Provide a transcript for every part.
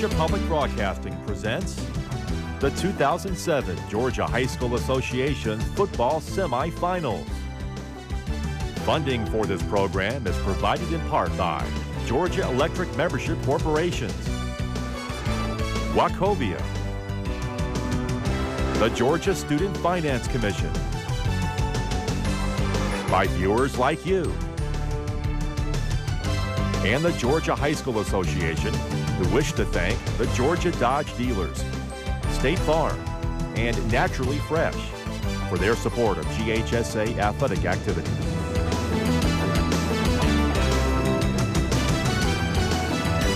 Georgia Public Broadcasting presents the 2007 Georgia High School Association Football Semifinals. Funding for this program is provided in part by Georgia Electric Membership Corporations, Wachovia, the Georgia Student Finance Commission, by viewers like you, and the Georgia High School Association, who wish to thank the Georgia Dodge dealers, State Farm, and Naturally Fresh for their support of GHSA athletic activities.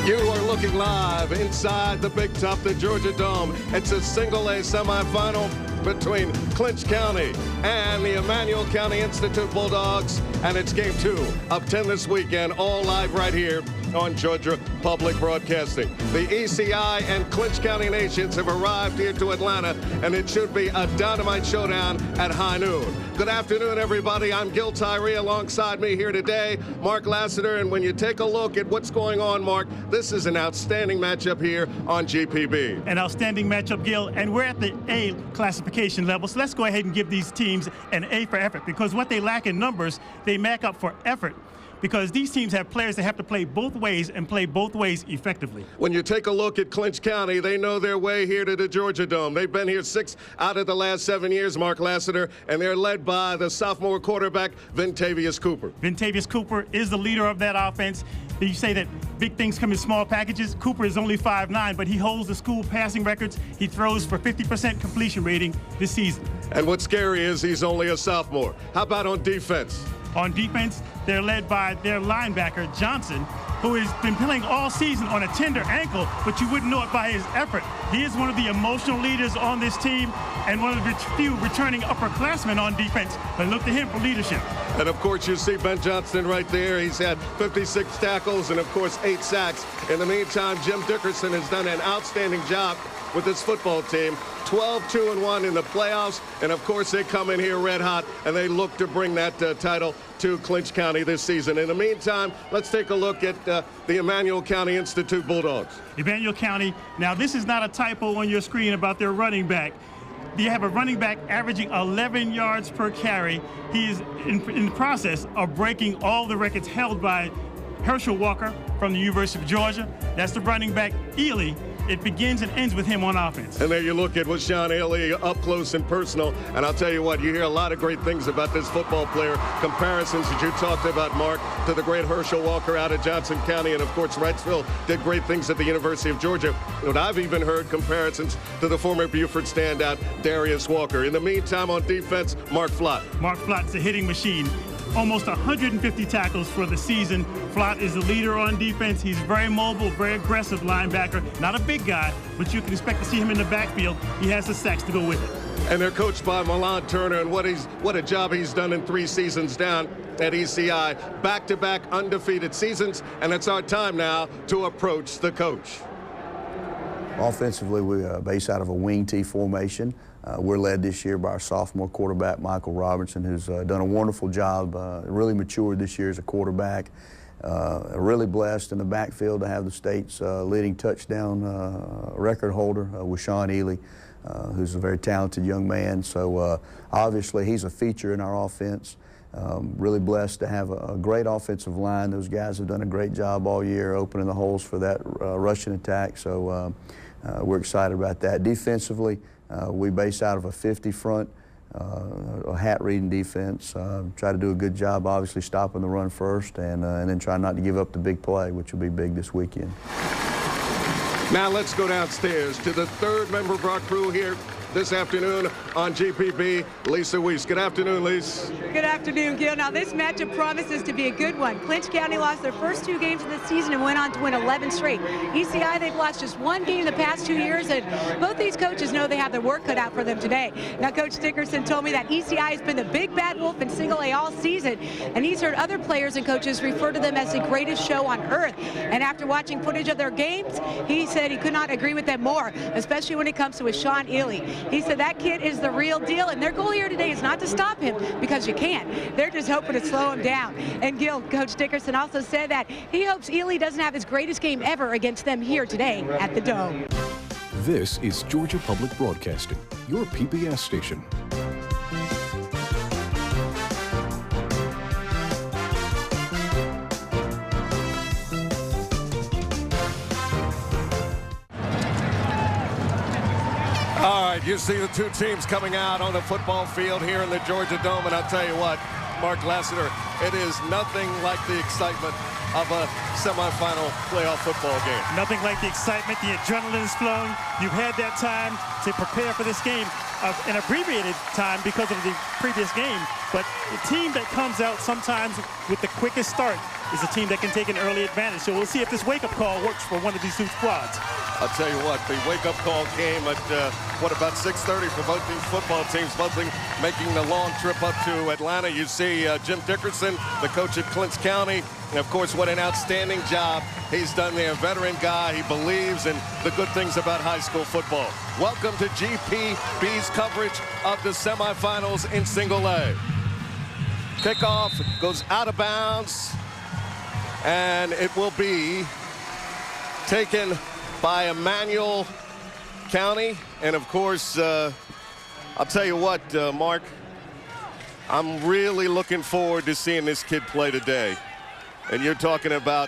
You are looking live inside the Big Top, the Georgia Dome. It's a single-A semifinal between Clinch County and the Emmanuel County Institute Bulldogs, and it's game 2 of 10 this weekend, all live right here on Georgia Public Broadcasting. The ECI and Clinch County Nations have arrived here to Atlanta, and it should be a dynamite showdown at high noon. Good afternoon, everybody. I'm Gil Tyree. Alongside me here today, Mark Lassiter. And when you take a look at what's going on, Mark, this is an outstanding matchup here on GPB. An outstanding matchup, Gil, and we're at the A classification level. So let's go ahead and give these teams an A for effort, because what they lack in numbers, they make up for effort, because these teams have players that have to play both ways and play both ways effectively. When you take a look at Clinch County, they know their way here to the Georgia Dome. They've been here 6 out of the last 7 years, Mark Lassiter, and they're led by the sophomore quarterback, Ventavious Cooper. Ventavious Cooper is the leader of that offense. You say that big things come in small packages. Cooper is only 5'9", but he holds the school passing records. He throws for 50% completion rating this season. And what's scary is he's only a sophomore. How about on defense? On defense, they're led by their linebacker, Johnson, who has been playing all season on a tender ankle, but you wouldn't know it by his effort. He is one of the emotional leaders on this team and one of the few returning upperclassmen on defense, but look to him for leadership. And, of course, you see Ben Johnston right there. He's had 56 tackles and, of course, 8 sacks. In the meantime, Jim Dickerson has done an outstanding job with this football team. 12-2-1 in the playoffs, and of course they come in here red hot, and they look to bring that title to Clinch County this season. In the meantime, let's take a look at the Emmanuel County Institute Bulldogs. Emmanuel County, now this is not a typo on your screen about their running back. You have a running back averaging 11 yards per carry. He is in the process of breaking all the records held by Herschel Walker from the University of Georgia. That's the running back, Ely. It begins and ends with him on offense. And there you look at with Sean Ely up close and personal. And I'll tell you what, you hear a lot of great things about this football player. Comparisons that you talked about, Mark, to the great Herschel Walker out of Johnson County. And, of course, Wrightsville did great things at the University of Georgia. But I've even heard comparisons to the former Buford standout, Darius Walker. In the meantime, on defense, Mark Flott. Mark Flott's a hitting machine. Almost 150 tackles for the season. Flott is the leader on defense. He's very mobile, very aggressive linebacker. Not a big guy, but you can expect to see him in the backfield. He has the sacks to go with it. And they're coached by Milan Turner, and what a job he's done in 3 seasons down at ECI. Back-to-back undefeated seasons, and it's our time now to approach the coach. Offensively, we base out of a wing T formation. We're led this year by our sophomore quarterback, Michael Robertson, who's done a wonderful job, really matured this year as a quarterback. Really blessed in the backfield to have the state's leading touchdown record holder with Sean Ely, who's a very talented young man. So obviously he's a feature in our offense. Really blessed to have a great offensive line. Those guys have done a great job all year opening the holes for that rushing attack. So we're excited about that. Defensively, we base out of a 50 front, a hat-reading defense. Try to do a good job, obviously, stopping the run first, and then try not to give up the big play, which will be big this weekend. Now let's go downstairs to the 3rd member of our crew here this afternoon on GPB, Lisa Weiss. Good afternoon, Lisa. Good afternoon, Gil. Now, this matchup promises to be a good one. Clinch County lost their first 2 games of the season and went on to win 11 straight. ECI, they've lost just 1 game in the past 2 years, and both these coaches know they have their work cut out for them today. Now, Coach Dickerson told me that ECI has been the big bad wolf in single-A all season, and he's heard other players and coaches refer to them as the greatest show on earth. And after watching footage of their games, he said he could not agree with them more, especially when it comes to Sean Ely. He said that kid is the real deal, and their goal here today is not to stop him, because you can't. They're just hoping to slow him down. And Gil, Coach Dickerson also said that he hopes Ely doesn't have his greatest game ever against them here today at the Dome. This is Georgia Public Broadcasting, your PBS station. All right, you see the two teams coming out on the football field here in the Georgia Dome, and I'll tell you what, Mark Lassiter, it is nothing like the excitement of a semifinal playoff football game. Nothing like the excitement, the adrenaline is flowing. You've had that time to prepare for this game, an abbreviated time because of the previous game. But the team that comes out sometimes with the quickest start is a team that can take an early advantage. So we'll see if this wake-up call works for one of these two squads. I'll tell you what, the wake-up call came at, about 6:30 for both these football teams, both making the long trip up to Atlanta. You see Jim Dickerson, the coach at Clinch County. And, of course, what an outstanding job he's done there. Veteran guy. He believes in the good things about high school football. Welcome to GPB's coverage of the semifinals in Single A. Kickoff goes out of bounds, and it will be taken by Emmanuel County. And of course, I'll tell you what, Mark, I'm really looking forward to seeing this kid play today. And you're talking about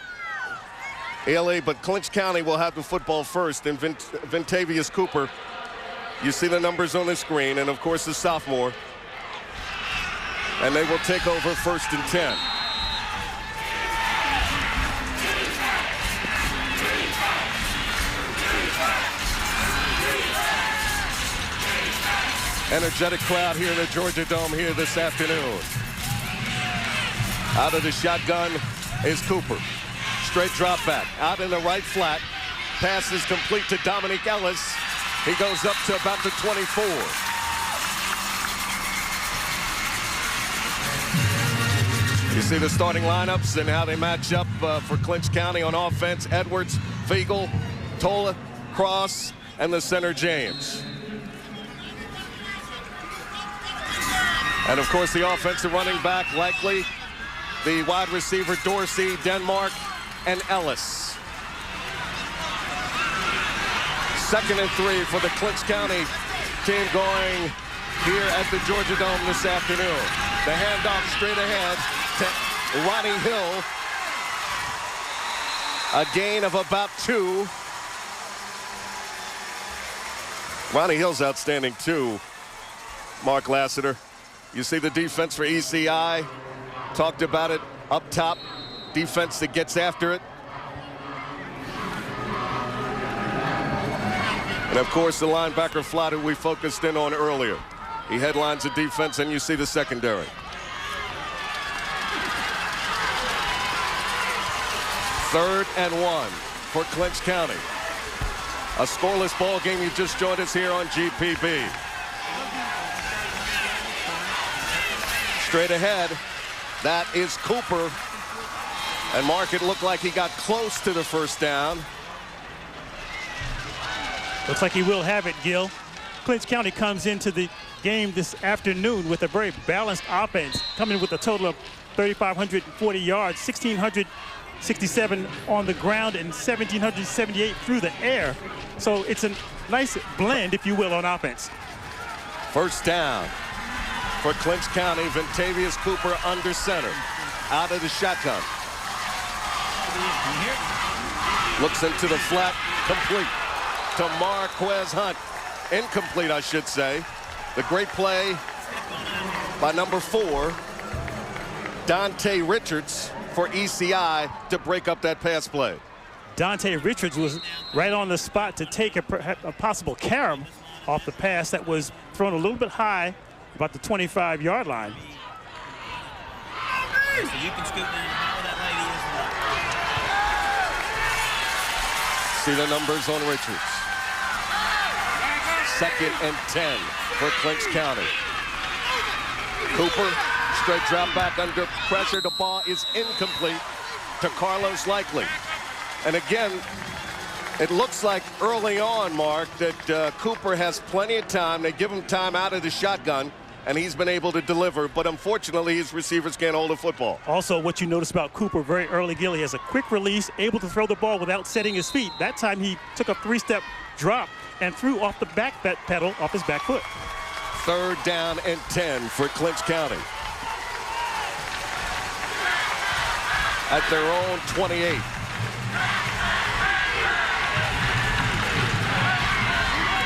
Ely, but Clinch County will have the football first. And Ventavious Cooper, you see the numbers on the screen, and of course the sophomore. And they will take over 1st and 10. Energetic crowd here in the Georgia Dome here this afternoon. Out of the shotgun is Cooper. Straight drop back. Out in the right flat. Pass is complete to Dominic Ellis. He goes up to about the 24. You see the starting lineups and how they match up for Clinch County on offense. Edwards, Fiegel, Tola, Cross, and the center James. And of course the offensive running back likely the wide receiver Dorsey, Denmark, and Ellis. 2nd and 3 for the Clinch County team going here at the Georgia Dome this afternoon. The handoff straight ahead to Ronnie Hill. A gain of about 2. Ronnie Hill's outstanding too, Mark Lassiter. You see the defense for ECI. Talked about it up top. Defense that gets after it. And of course the linebacker Flott, who we focused in on earlier. He headlines the defense, and you see the secondary. Third and 1 for Clinch County. A scoreless ball game. You just joined us here on GPB. Straight ahead, that is Cooper. And Mark, it looked like he got close to the first down. Looks like he will have it, Gil. Clinch County comes into the game this afternoon with a very balanced offense, coming with a total of 3,540 yards, 1,667 on the ground, and 1,778 through the air. So it's a nice blend, if you will, on offense. First down for Clinch County. Ventavious Cooper under center. Out of the shotgun. Looks into the flat. Complete to Marquez Hunt. Incomplete, I should say. The great play by number 4, Dante Richards, for ECI to break up that pass play. Dante Richards was right on the spot to take a possible carom off the pass that was thrown a little bit high, about the 25-yard line. So you can scoot down how that lady is. See the numbers on Richards. 2nd and 10 for Clinch County. Cooper, straight drop back under pressure. The ball is incomplete to Carlos Likely. And again, It looks like early on, Mark, that Cooper has plenty of time. They give him time out of the shotgun, and he's been able to deliver. But unfortunately, his receivers can't hold the football. Also, what you notice about Cooper very early, Gil, he has a quick release, able to throw the ball without setting his feet. That time he took a 3-step drop and threw off the back pedal off his back foot. 3rd down and 10 for Clinch County. At their own 28.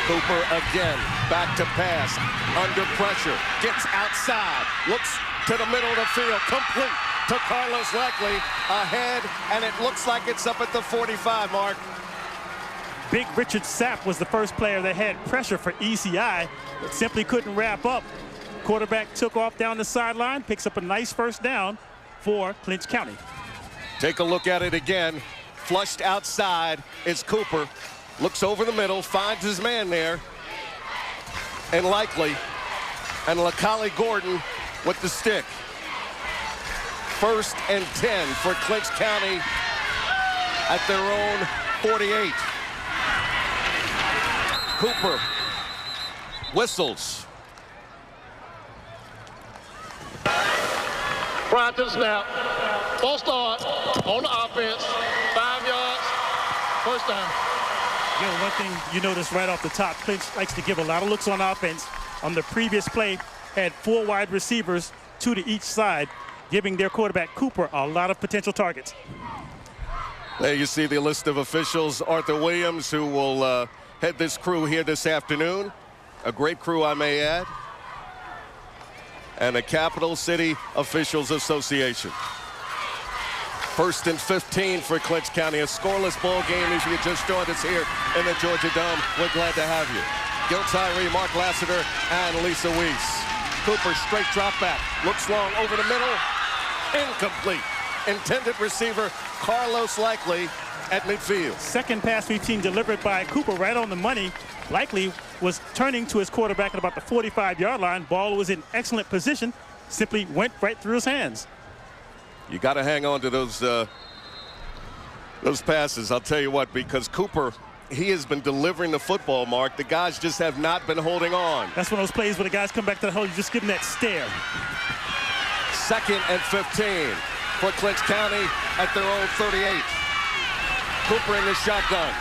Cooper again, back to pass, under pressure, gets outside, looks to the middle of the field, complete to Carlos Leckley, ahead, and it looks like it's up at the 45, Mark. Big Richard Sapp was the first player that had pressure for ECI, but simply couldn't wrap up. Quarterback took off down the sideline, picks up a nice 1st down for Clinch County. Take a look at it again. Flushed outside is Cooper. Looks over the middle, finds his man there. And Likely. And LaCollie Gordon with the stick. 1st and 10 for Clinch County at their own 48. Cooper whistles. Prior to the snap, full start on the offense, 5 yards, 1st down. You know, one thing you notice right off the top, Clinch likes to give a lot of looks on offense. On the previous play, had 4 wide receivers, 2 to each side, giving their quarterback Cooper a lot of potential targets. There you see the list of officials. Arthur Williams, who will head this crew here this afternoon. A great crew, I may add. And the Capital City Officials Association. 1st and 15 for Clinch County. A scoreless ball game as you just joined us here in the Georgia Dome. We're glad to have you. Gil Tyree, Mark Lassiter, and Lisa Weiss. Cooper straight drop back. Looks long over the middle. Incomplete. Intended receiver Carlos Likely at midfield. 2nd pass we've seen delivered by Cooper right on the money. Likely was turning to his quarterback at about the 45-yard line. Ball was in excellent position. Simply went right through his hands. You got to hang on to those passes. I'll tell you what, because Cooper, he has been delivering the football, Mark. The guys just have not been holding on. That's one of those plays where the guys come back to the hole. You just give them that stare. 2nd and 15 for Clinch County at their own 38. Cooper in the shotgun,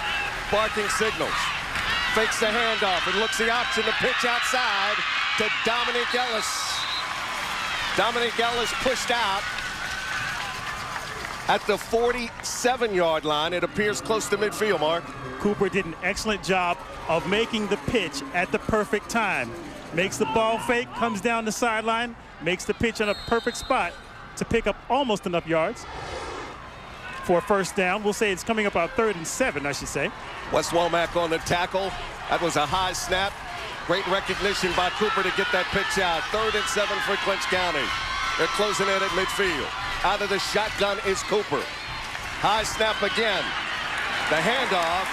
barking signals. Fakes the handoff and looks the option to pitch outside to Dominic Ellis. Dominic Ellis pushed out at the 47-yard line. It appears close to midfield, Mark. Cooper did an excellent job of making the pitch at the perfect time. Makes the ball fake, comes down the sideline, makes the pitch in a perfect spot to pick up almost enough yards for a 1st down. We'll say it's coming up our 3rd and 7, I should say. Wes Womack on the tackle. That was a high snap. Great recognition by Cooper to get that pitch out. 3rd and 7 for Clinch County. They're closing in at midfield. Out of the shotgun is Cooper. High snap again. The handoff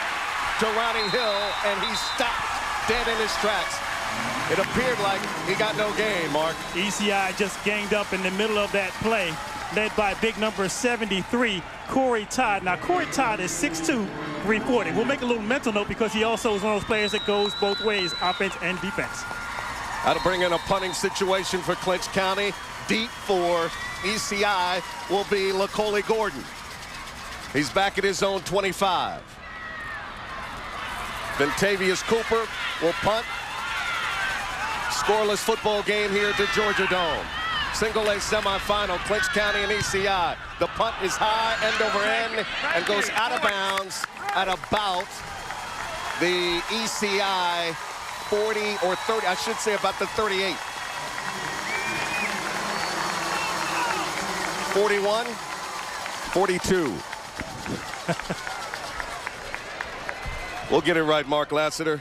to Ronnie Hill, and he stopped dead in his tracks. It appeared like he got no gain, Mark. ECI just ganged up in the middle of that play, led by big number 73, Corey Todd. Now, Corey Todd is 6'2", 340. We'll make a little mental note because he also is one of those players that goes both ways, offense and defense. That'll bring in a punting situation for Clinch County. Deep for ECI will be LaCollie Gordon. He's back at his own 25. Ventavious Cooper will punt. Scoreless football game here at the Georgia Dome. Single A semifinal, Clinch County and ECI. The punt is high, end over end, and goes out of bounds at about the ECI 40 or 30, I should say about the 38. 41, 42. We'll get it right, Mark Lassiter.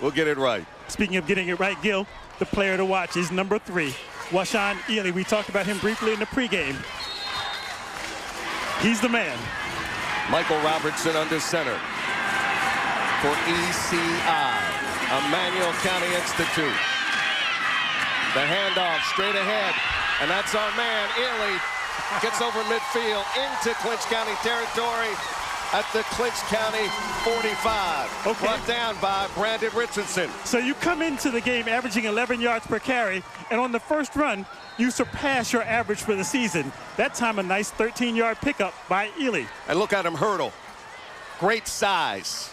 We'll get it right. Speaking of getting it right, Gil, the player to watch is number 3, Washaun Ely. We talked about him briefly in the pregame. He's the man. Michael Robertson under center for ECI, Emmanuel County Institute. The handoff straight ahead, and that's our man, Ely. Gets over midfield into Clinch County territory, at the Clinch County 45. Okay. Brought down by Brandon Richardson. So you come into the game averaging 11 yards per carry, and on the first run, you surpass your average for the season. That time, a nice 13-yard pickup by Ely. And look at him hurdle. Great size.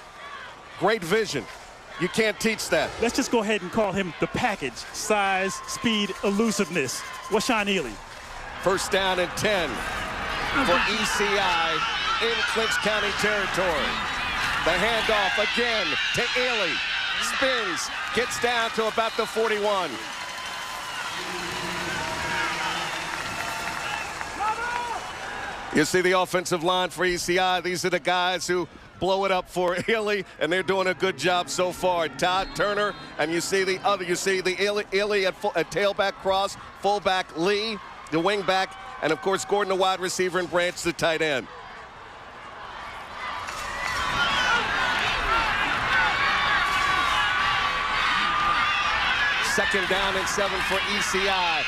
Great vision. You can't teach that. Let's just go ahead and call him the package. Size, speed, elusiveness. Washaun Ely. First down and 10 for ECI in Clinch County territory. The handoff again to Ely. Spins, gets down to about the 41. You see the offensive line for ECI. These are the guys who blow it up for Ely, and they're doing a good job so far. Todd Turner, and you see the Ely at tailback cross, fullback Lee, the wingback, and of course Gordon, the wide receiver, and Branch, the tight end. Second down and 7 for ECI.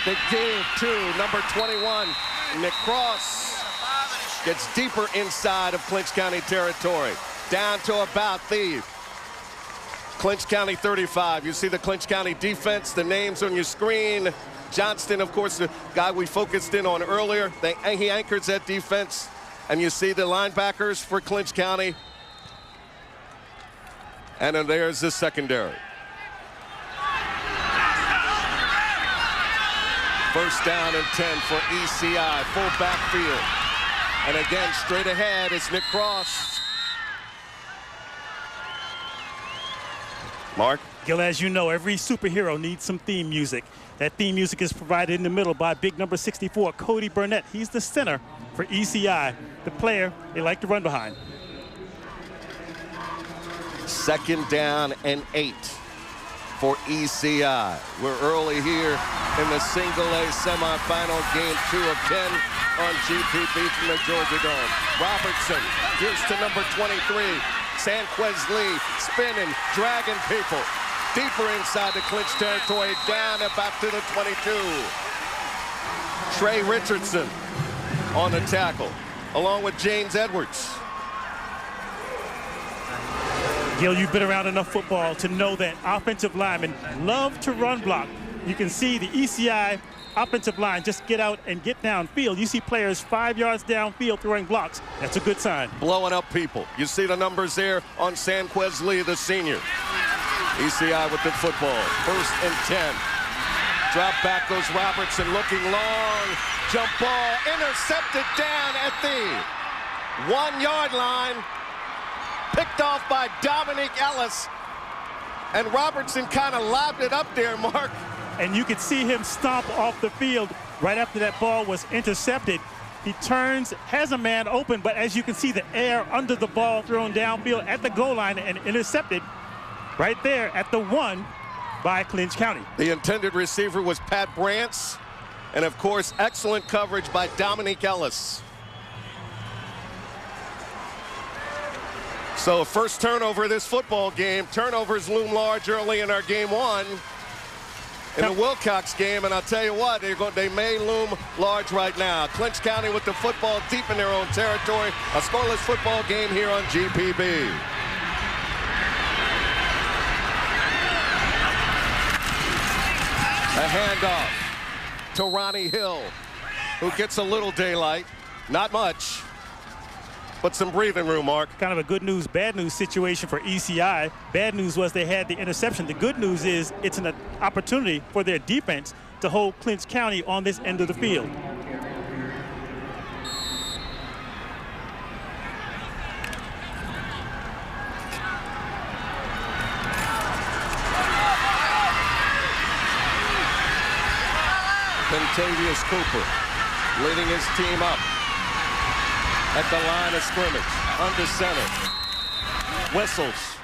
The give to number 21, Nick Cross. Gets deeper inside of Clinch County territory. Down to about the Clinch County 35. You see the Clinch County defense, the names on your screen. Johnston, of course, the guy we focused in on earlier. He anchors that defense. And you see the linebackers for Clinch County. And then there's the secondary. First down and 10 for ECI, full backfield. And again, straight ahead is Nick Cross. Mark? Gil, as you know, every superhero needs some theme music. That theme music is provided in the middle by big number 64, Cody Burnett. He's the center for ECI, the player they like to run behind. Second down and 8 for ECI. We're early here in the single A semifinal, game 2 of 10 on GPB from the Georgia Dome. Robertson gives to number 23, Sanquez Lee, spinning, dragging people. Deeper inside the Clinch territory, down about to the 22. Trey Richardson on the tackle, along with James Edwards. Gil, you've been around enough football to know that offensive linemen love to run block. You can see the ECI offensive line just get out and get downfield. You see players 5 yards downfield throwing blocks. That's a good sign. Blowing up people. You see the numbers there on Sanquez Lee, the senior. ECI with the football. First and 10. Drop back goes Robertson, looking long. Jump ball intercepted down at the 1 yard line. Picked off by Dominic Ellis. And Robertson kind of lobbed it up there, Mark. And you could see him stomp off the field right after that ball was intercepted. He turns, has a man open, but as you can see, the air under the ball thrown downfield at the goal line and intercepted right there at the 1 by Clinch County. The intended receiver was Pat Brantz. And of course, excellent coverage by Dominic Ellis. So first turnover this football game. Turnovers loom large early in our game 1 in the Wilcox game, and I'll tell you what, they may loom large right now. Clinch County with the football deep in their own territory. A scoreless football game here on GPB. A handoff to Ronnie Hill, who gets a little daylight, not much. But some breathing room, Mark. Kind of a good news, bad news situation for ECI. Bad news was they had the interception. The good news is it's an opportunity for their defense to hold Clinch County on this end of the field. Pentavious Cooper leading his team up at the line of scrimmage, under center. Whistles.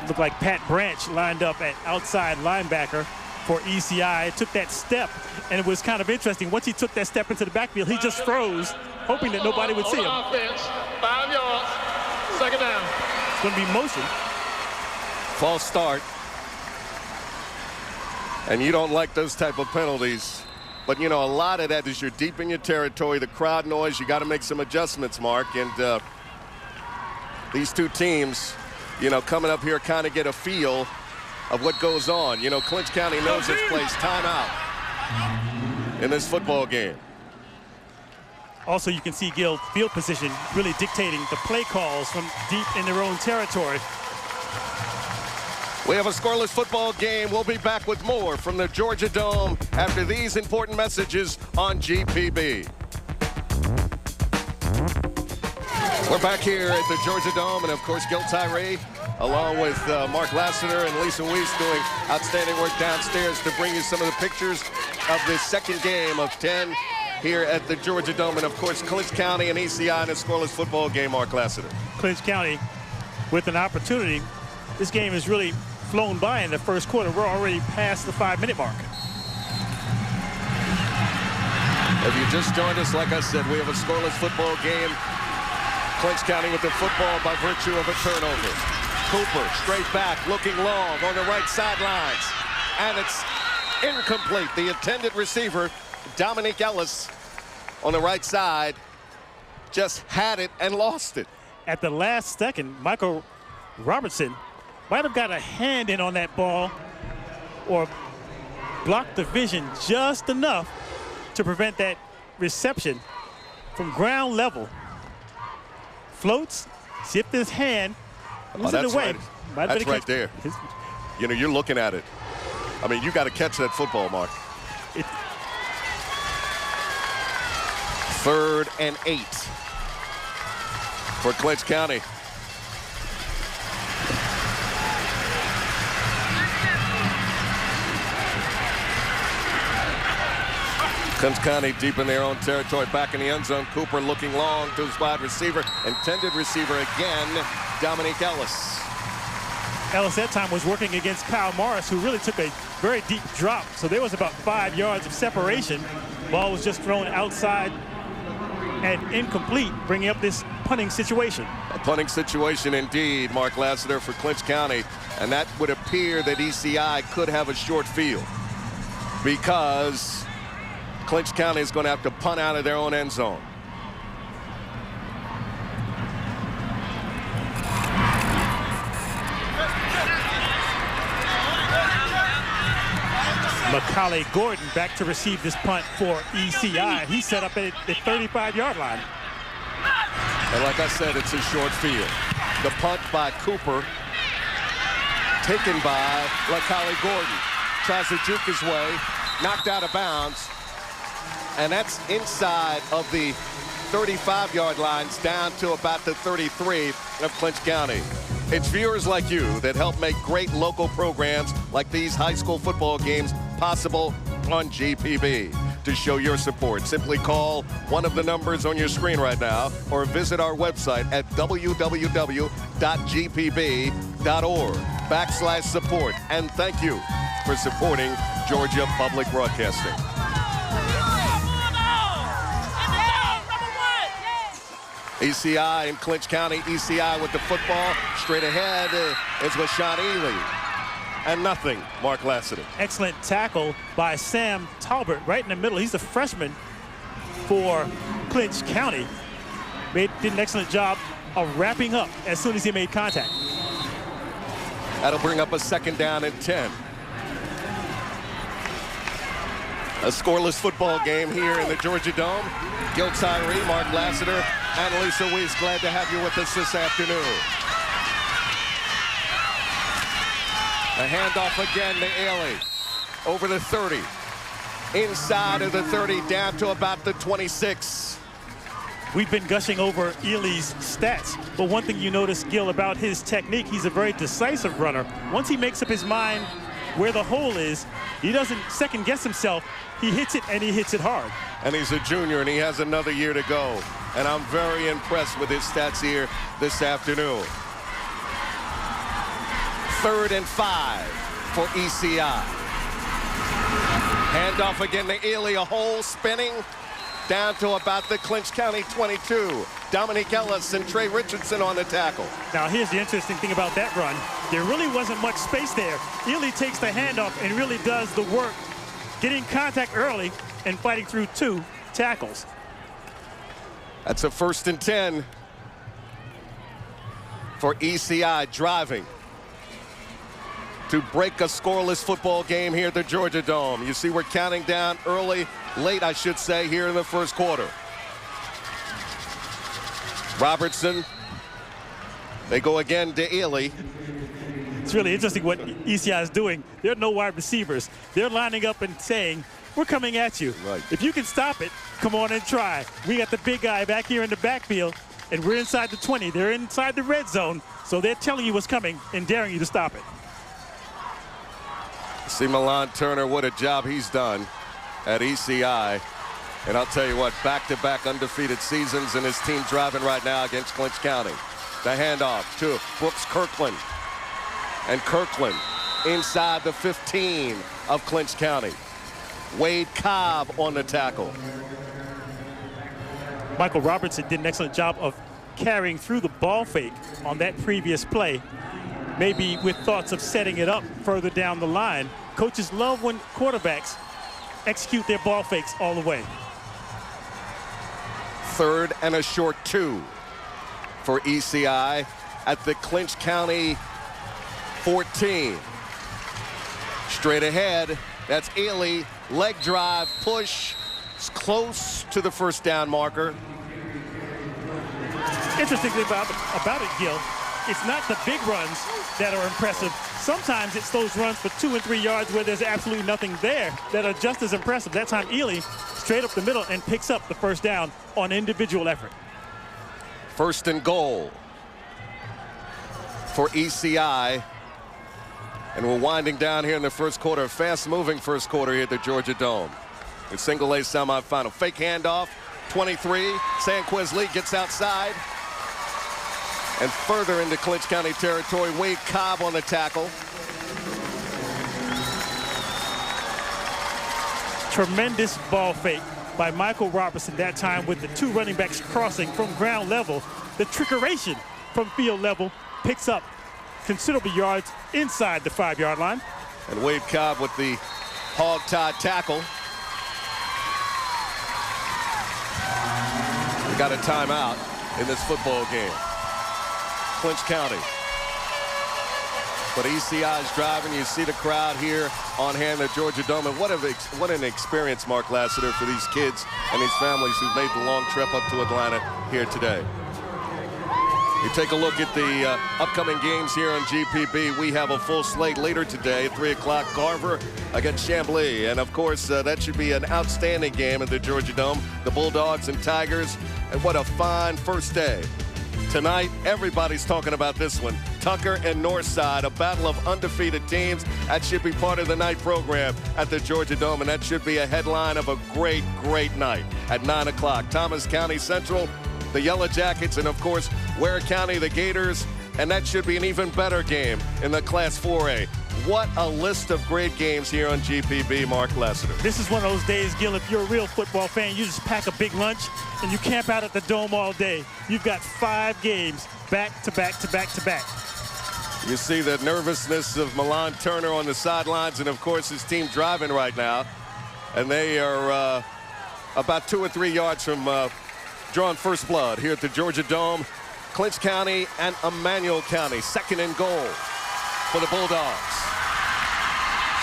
Looked like Pat Branch lined up at outside linebacker for ECI. Took that step, and it was kind of interesting. Once he took that step into the backfield, he just froze, hoping that nobody would see him. Offense, 5 yards, second down. It's going to be motion. False start. And you don't like those type of penalties But, you know, a lot of that is you're deep in your territory, the crowd noise, you got to make some adjustments, Mark. And these two teams, you know, coming up here kind of get a feel of what goes on. You know, Clinch County knows its place timeout in this football game. Also, you can see Gill field position really dictating the play calls from deep in their own territory. We have a scoreless football game. We'll be back with more from the Georgia Dome after these important messages on GPB. We're back here at the Georgia Dome, and of course, Gil Tyree, along with Mark Lassiter and Lisa Weiss, doing outstanding work downstairs to bring you some of the pictures of this second game of 10 here at the Georgia Dome. And of course, Clinch County and ECI in a scoreless football game. Mark Lassiter. Clinch County with an opportunity. This game has really flown by in the first quarter. We're already past the 5-minute mark. If you just joined us, like I said, we have a scoreless football game. Clinch County with the football by virtue of a turnover. Cooper straight back, looking long on the right sidelines. And it's incomplete. The intended receiver, Dominique Ellis, on the right side, just had it and lost it. At the last second, Michael Robertson might have got a hand in on that ball or blocked the vision just enough to prevent that reception from ground level. Floats, zipped his hand, was in the way. Right. That's right there. You know, you're looking at it. I mean, you got to catch that football, Mark. 3rd and 8 for Clinch County. Clinch County deep in their own territory, back in the end zone. Cooper looking long to his wide receiver. Intended receiver again, Dominique Ellis. Ellis that time was working against Kyle Morris, who really took a very deep drop. So there was about 5 yards of separation. Ball was just thrown outside and incomplete, bringing up this punting situation. A punting situation indeed, Mark Lassiter, for Clinch County. And that would appear that ECI could have a short field because Clinch County is going to have to punt out of their own end zone. Macaulay Gordon back to receive this punt for ECI. He's set up at the 35-yard line. And like I said, it's a short field. The punt by Cooper, taken by Macaulay Gordon. Tries to juke his way, knocked out of bounds. And that's inside of the 35-yard lines down to about the 33 of Clinch County. It's viewers like you that help make great local programs like these high school football games possible on GPB. To show your support, simply call one of the numbers on your screen right now or visit our website at www.gpb.org/support. And thank you for supporting Georgia Public Broadcasting. ECI in Clinch County. ECI with the football. Straight ahead is Rashawn Ely. And nothing, Mark Lassiter. Excellent tackle by Sam Talbert right in the middle. He's a freshman for Clinch County. Did an excellent job of wrapping up as soon as he made contact. That'll bring up a 2nd down and 10. A scoreless football game here in the Georgia Dome. Gil Tyree, Mark Lassiter, and Lisa Weiss, glad to have you with us this afternoon. A handoff again to Ely. Over the 30. Inside of the 30, down to about the 26. We've been gushing over Ely's stats, but one thing you notice, Gil, about his technique, he's a very decisive runner. Once he makes up his mind where the hole is, he doesn't second guess himself. He hits it, and he hits it hard. And he's a junior, and he has another year to go. And I'm very impressed with his stats here this afternoon. 3rd and 5 for ECI. Handoff again to Ely, a hole spinning down to about the Clinch County 22. Dominique Ellis and Trey Richardson on the tackle. Now here's the interesting thing about that run. There really wasn't much space there. Ely takes the handoff and really does the work, getting contact early, and fighting through 2 tackles. That's a 1st and 10 for ECI, driving to break a scoreless football game here at the Georgia Dome. You see we're counting down late I should say, here in the first quarter. Robertson, they go again to Ely. It's really interesting what ECI is doing. There are no wide receivers. They're lining up and saying, we're coming at you. Right. If you can stop it, come on and try. We got the big guy back here in the backfield, and we're inside the 20. They're inside the red zone, so they're telling you what's coming and daring you to stop it. See Milan Turner, what a job he's done at ECI. And I'll tell you what, back-to-back undefeated seasons, and his team driving right now against Clinch County. The handoff to Brooks Kirkland. And Kirkland inside the 15 of Clinch County. Wade Cobb on the tackle. Michael Robertson did an excellent job of carrying through the ball fake on that previous play, maybe with thoughts of setting it up further down the line. Coaches love when quarterbacks execute their ball fakes all the way. 3rd and a short 2 for ECI at the Clinch County 14. Straight ahead, that's Ely, leg drive, push, it's close to the 1st down marker. Interesting thing about it, Gil, it's not the big runs that are impressive. Sometimes it's those runs for 2 and 3 yards where there's absolutely nothing there that are just as impressive. That time Ely straight up the middle and picks up the 1st down on individual effort. 1st and goal for ECI. And we're winding down here in the first quarter. Fast-moving first quarter here at the Georgia Dome. The single A semifinal. Fake handoff, 23. Sanquez Lee gets outside. And further into Clinch County territory, Wade Cobb on the tackle. Tremendous ball fake by Michael Robertson that time with the 2 running backs crossing from ground level. The trickeration from field level picks up considerable yards inside the 5-yard line. And Wade Cobb with the hog-tie tackle. We got a timeout in this football game. Clinch County. But ECI is driving. You see the crowd here on hand at Georgia Dome. And what an experience, Mark Lassiter, for these kids and these families who've made the long trip up to Atlanta here today. You take a look at the upcoming games here on GPB. We have a full slate later today at 3 o'clock. Carver against Chamblee. And, of course, that should be an outstanding game at the Georgia Dome. The Bulldogs and Tigers. And what a fine first day. Tonight, everybody's talking about this one. Tucker and Northside, a battle of undefeated teams. That should be part of the night program at the Georgia Dome. And that should be a headline of a great, great night at 9 o'clock. Thomas County Central, the Yellow Jackets, and of course, Ware County, the Gators, and that should be an even better game in the Class 4A. What a list of great games here on GPB, Mark Lassiter. This is one of those days, Gil, if you're a real football fan, you just pack a big lunch and you camp out at the Dome all day. You've got 5 games back to back to back to back. You see the nervousness of Milan Turner on the sidelines, and of course his team driving right now. And they are about 2 or 3 yards from drawing first blood here at the Georgia Dome. Clinch County and Emmanuel County, 2nd and goal for the Bulldogs.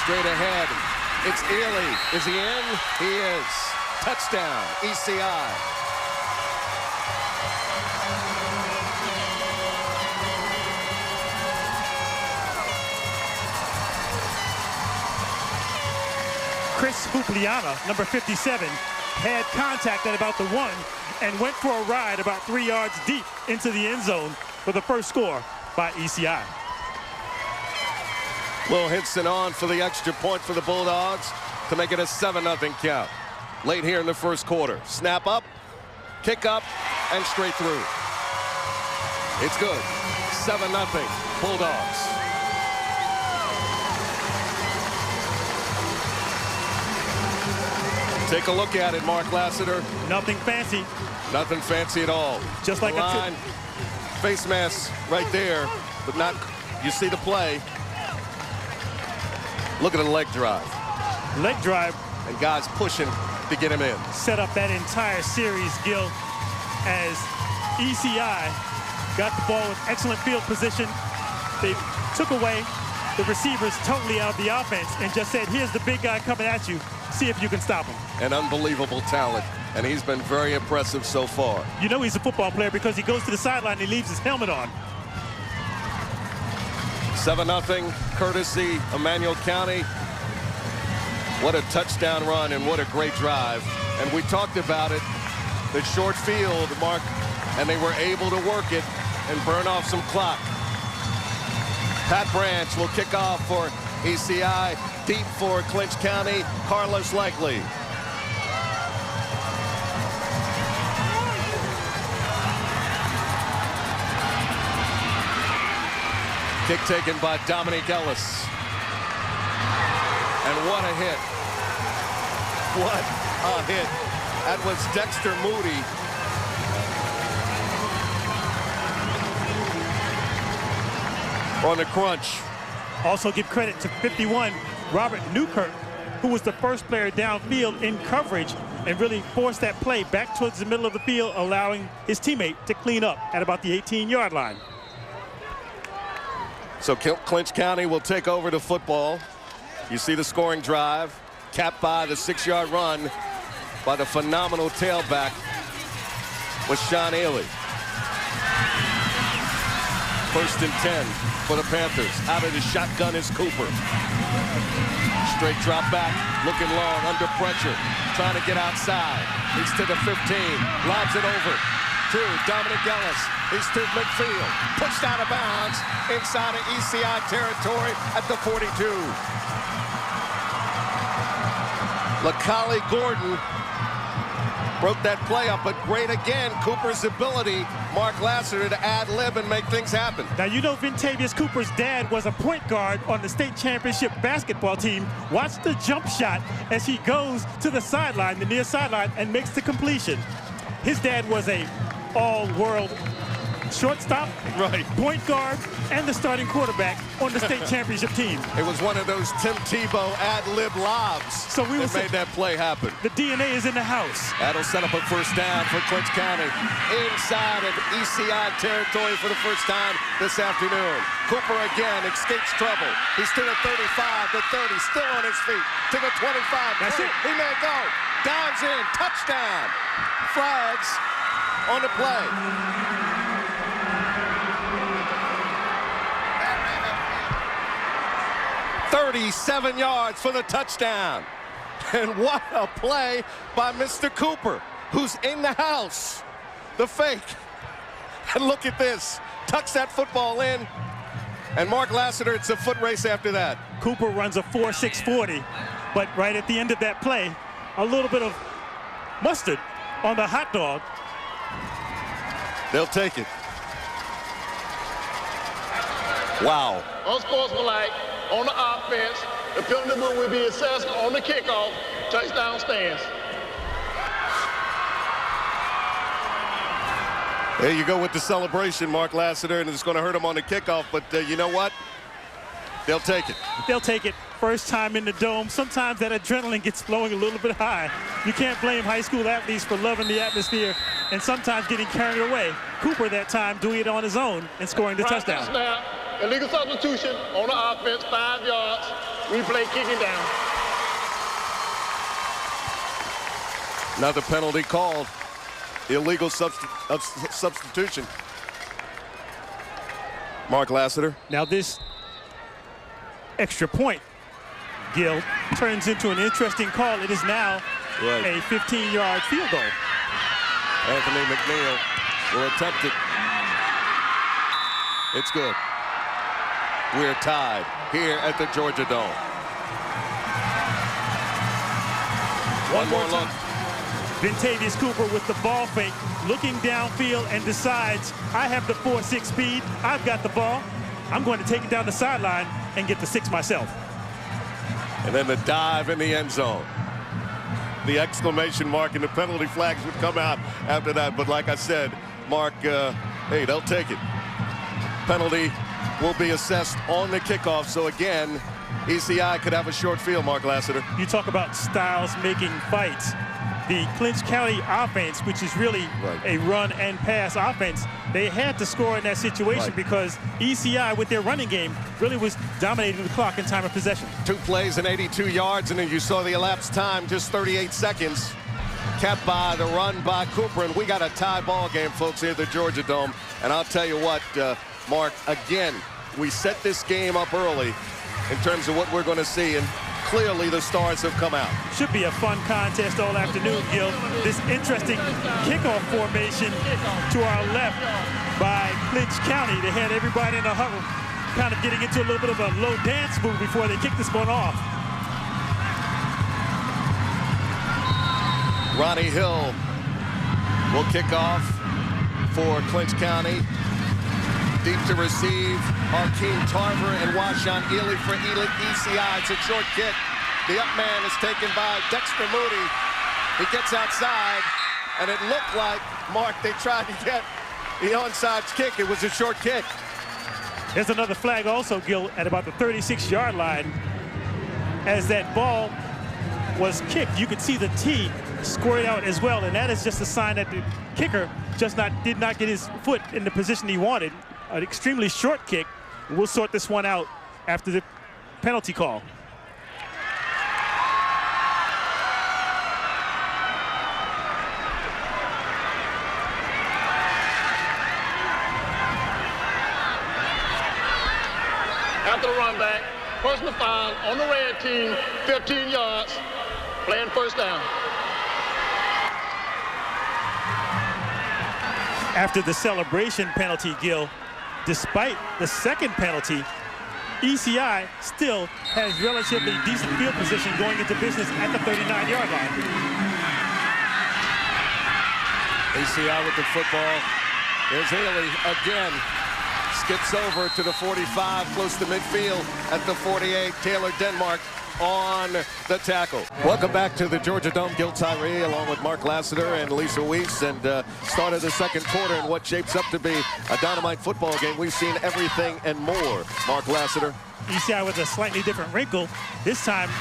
Straight ahead, it's Ely. Is he in? He is. Touchdown, ECI. Chris Hupliana, number 57, had contact at about the 1 and went for a ride about 3 yards deep into the end zone for the first score by ECI. Will Hinson on for the extra point for the Bulldogs to make it a 7-0 count. Late here in the first quarter. Snap up, kick up, and straight through. It's good. 7-0 Bulldogs. Take a look at it, Mark Lassiter. Nothing fancy. Nothing fancy at all. Just like line, face mask right there, but not, you see the play. Look at the leg drive. Leg drive. And guys pushing to get him in. Set up that entire series, Gil, as ECI got the ball with excellent field position. They took away the receivers totally out of the offense and just said, here's the big guy coming at you. See if you can stop him. An unbelievable talent, and he's been very impressive so far. You know he's a football player because he goes to the sideline and he leaves his helmet on. 7-0, courtesy Emmanuel County. What a touchdown run and what a great drive. And we talked about it, the short field, Mark, and they were able to work it and burn off some clock. Pat Branch will kick off for ECI, deep for Clinch County, Carlos Likely. Kick taken by Dominic Ellis. And what a hit. What a hit. That was Dexter Moody. On the crunch. Also give credit to 51, Robert Newkirk, who was the first player downfield in coverage and really forced that play back towards the middle of the field, allowing his teammate to clean up at about the 18-yard line. So Clinch County will take over the football. You see the scoring drive, capped by the 6-yard run by the phenomenal tailback with Sean Ailey. 1st and 10 for the Panthers. Out of the shotgun is Cooper. Straight drop back, looking long, under pressure, trying to get outside. He's to the 15, lobs it over to Dominic Ellis. He's to midfield, pushed out of bounds inside of ECI territory at the 42. LaCollie Gordon broke that play up, but great again, Cooper's ability, Mark Lassiter, to ad-lib and make things happen. Now, you know Vintavious Cooper's dad was a point guard on the state championship basketball team. Watch the jump shot as he goes to the sideline, the near sideline, and makes the completion. His dad was a all-world shortstop, right, point guard, and the starting quarterback on the state championship team. It was one of those Tim Tebow ad-lib lobs so we that made that play happen. The DNA is in the house. That'll set up a first down for Clinch County inside of ECI territory for the first time this afternoon. Cooper again escapes trouble. He's to the 35, the 30, still on his feet, to the 25. That's it. He may go. Dives in, touchdown. Flags on the play. "37 yards for the touchdown." And what a play by Mr. Cooper, who's in the house. The fake. And look at this. Tucks that football in. And Mark Lassiter, it's a foot race after that. Cooper runs a 4.640, but right at the end of that play, a little bit of mustard on the hot dog. They'll take it. Wow. Unsportsmanlike on the offense. The penalty will be assessed on the kickoff. Touchdown stands. There you go with the celebration, Mark Lassiter, and it's going to hurt him on the kickoff, but you know what? They'll take it. They'll take it. First time in the dome. Sometimes that adrenaline gets flowing a little bit high. You can't blame high school athletes for loving the atmosphere and sometimes getting carried away. Cooper that time doing it on his own and scoring the touchdown. Snap. Illegal substitution on the offense, 5 yards. Replay kicking down. Another penalty called. Illegal substitution. Mark Lassiter. Now this extra point, Gil, turns into an interesting call. It is now a 15-yard field goal. Anthony McNeil will attempt it. It's good. We're tied here at the Georgia Dome. One more look. Vintavious Cooper with the ball fake, looking downfield and decides, I have the 4.6 speed, I've got the ball, I'm going to take it down the sideline and get the 6 myself. And then the dive in the end zone. The exclamation mark and the penalty flags would come out after that. But like I said, Mark, hey, they'll take it. Penalty will be assessed on the kickoff. So again, ECI could have a short field, Mark Lassiter. You talk about styles making fights. the Clinch County offense, which is really a run and pass offense, they had to score in that situation because ECI, with their running game, really was dominating the clock in time of possession. 2 plays and 82 yards, and then you saw the elapsed time, just 38 seconds. Capped by the run by Cooper, and we got a tie ball game, folks, here at the Georgia Dome. And I'll tell you what, Mark, again, we set this game up early in terms of what we're going to see, and clearly the stars have come out. Should be a fun contest all afternoon, Gil. This interesting kickoff formation to our left by Clinch County. They had everybody in a huddle, kind of getting into a little bit of a low dance move before they kick this one off. Ronnie Hill will kick off for Clinch County. Deep to receive, Hakeem Tarver and Washawn Ely for ECI. It's a short kick. The up man is taken by Dexter Moody. He gets outside, and it looked like, Mark, they tried to get the onside kick. It was a short kick. There's another flag also, Gil, at about the 36-yard line. As that ball was kicked, you could see the tee squared out as well, and that is just a sign that the kicker did not get his foot in the position he wanted. An extremely short kick. We'll sort this one out after the penalty call. After the run back, personal foul on the red team, 15 yards, playing first down. After the celebration penalty, Gil, despite the second penalty, ECI still has relatively decent field position going into business at the 39-yard line. ECI with the football. There's Haley again. Skips over to the 45, close to midfield at the 48. Taylor Denmark on the tackle. Welcome back to the Georgia Dome. Gil Tyree along with Mark Lassiter and Lisa Weiss, and started the second quarter in what shapes up to be a dynamite football game. We've seen everything and more. Mark Lassiter. ECI with a slightly different wrinkle. This time,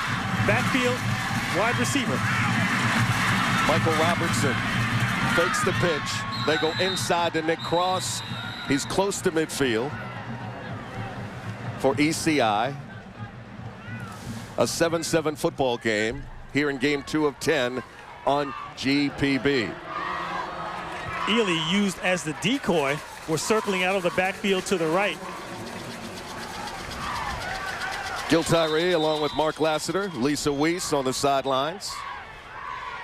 backfield, wide receiver. Michael Robertson fakes the pitch. They go inside to Nick Cross. He's close to midfield for ECI. A 7-7 football game here in game 2 of 10 on GPB. Ely used as the decoy. We're circling out of the backfield to the right. Gil Tyree along with Mark Lassiter, Lisa Weiss on the sidelines.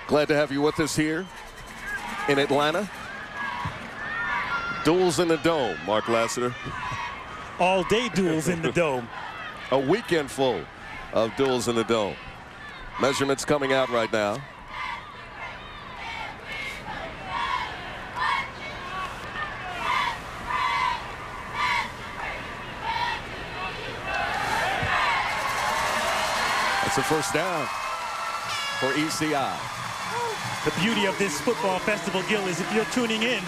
Glad to have you with us here in Atlanta. Duels in the Dome, Mark Lassiter. All day duels in the Dome. A weekend full of duels in the Dome. Measurements coming out right now. That's a first down for ECI. The beauty of this football festival, Gil, is if you're tuning in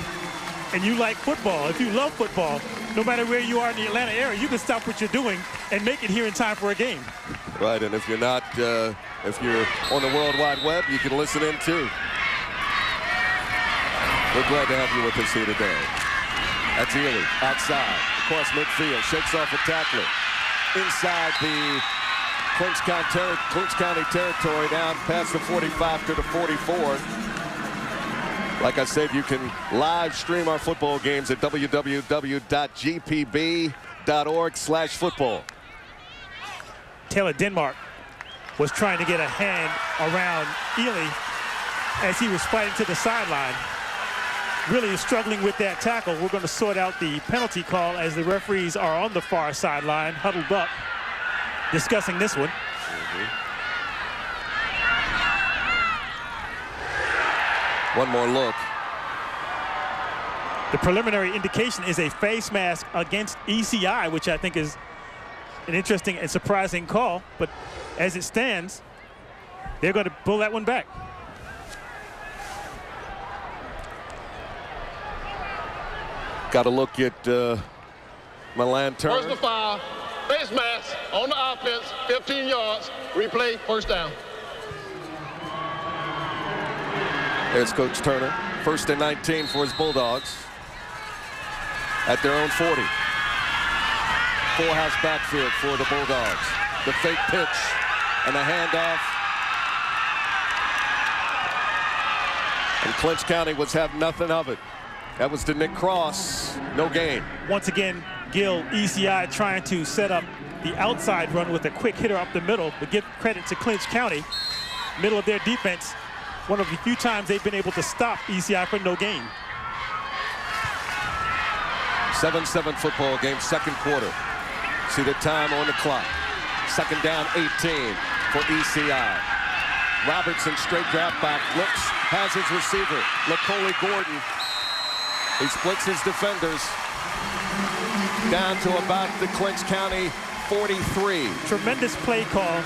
and you like football, if you love football, no matter where you are in the Atlanta area, you can stop what you're doing and make it here in time for a game. Right, and if you're not, if you're on the World Wide Web, you can listen in too. We're glad to have you with us here today. That's Ely, outside, across midfield, shakes off a tackler. Inside the Clinch County territory, down past the 45 to the 44. Like I said, you can live stream our football games at www.gpb.org/football. Taylor Denmark was trying to get a hand around Ely as he was fighting to the sideline. Really struggling with that tackle. We're going to sort out the penalty call as the referees are on the far sideline, huddled up, discussing this one. One more look. The preliminary indication is a face mask against ECI, which I think is an interesting and surprising call. But as it stands, they're going to pull that one back. Got to look at Milan Turner. Personal foul, face mask on the offense, 15 yards, replay, first down. There's Coach Turner. 1st and 19 for his Bulldogs at their own 40. Full house backfield for the Bulldogs. The fake pitch and a handoff. And Clinch County was have nothing of it. That was to Nick Cross. No gain. Once again, Gil, ECI trying to set up the outside run with a quick hitter up the middle, but give credit to Clinch County. Middle of their defense, one of the few times they've been able to stop ECI for no gain. 7-7 football game, 2nd quarter. See the time on the clock. 2nd down, 18 for ECI. Robertson, straight drop back, looks, has his receiver, LaColey Gordon. He splits his defenders down to about the Clinch County 43. Tremendous play call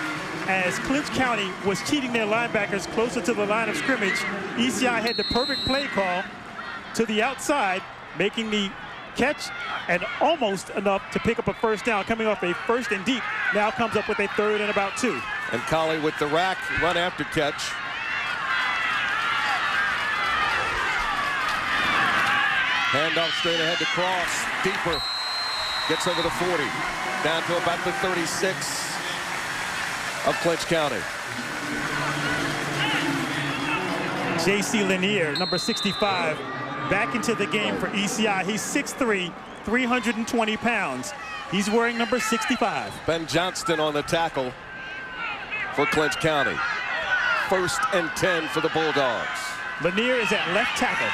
as Clinch County was cheating their linebackers closer to the line of scrimmage. ECI had the perfect play call to the outside, making the catch and almost enough to pick up a 1st down. Coming off a 1st and deep, now comes up with a 3rd and about 2. And Colley with the rack run after catch. Handoff straight ahead to Cross, deeper, gets over the 40, down to about the 36 of Clinch County. J.C. Lanier, number 65, back into the game for ECI. He's 6'3", 320 pounds. He's wearing number 65. Ben Johnston on the tackle for Clinch County. 1st and 10 for the Bulldogs. Lanier is at left tackle.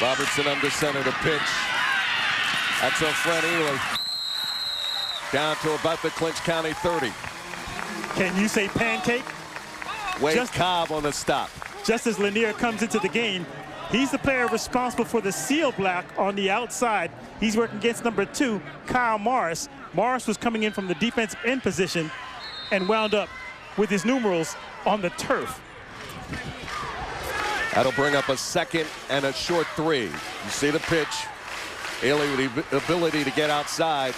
Robertson under center to pitch. That's on Fred Ely. Down to about the Clinch County 30. Can you say pancake? Wade Cobb on the stop. Just as Lanier comes into the game, he's the player responsible for the seal block on the outside. He's working against number 2, Kyle Morris. Morris was coming in from the defensive end position and wound up with his numerals on the turf. That'll bring up a 2nd and a short 3. You see the pitch. Ely with the ability to get outside.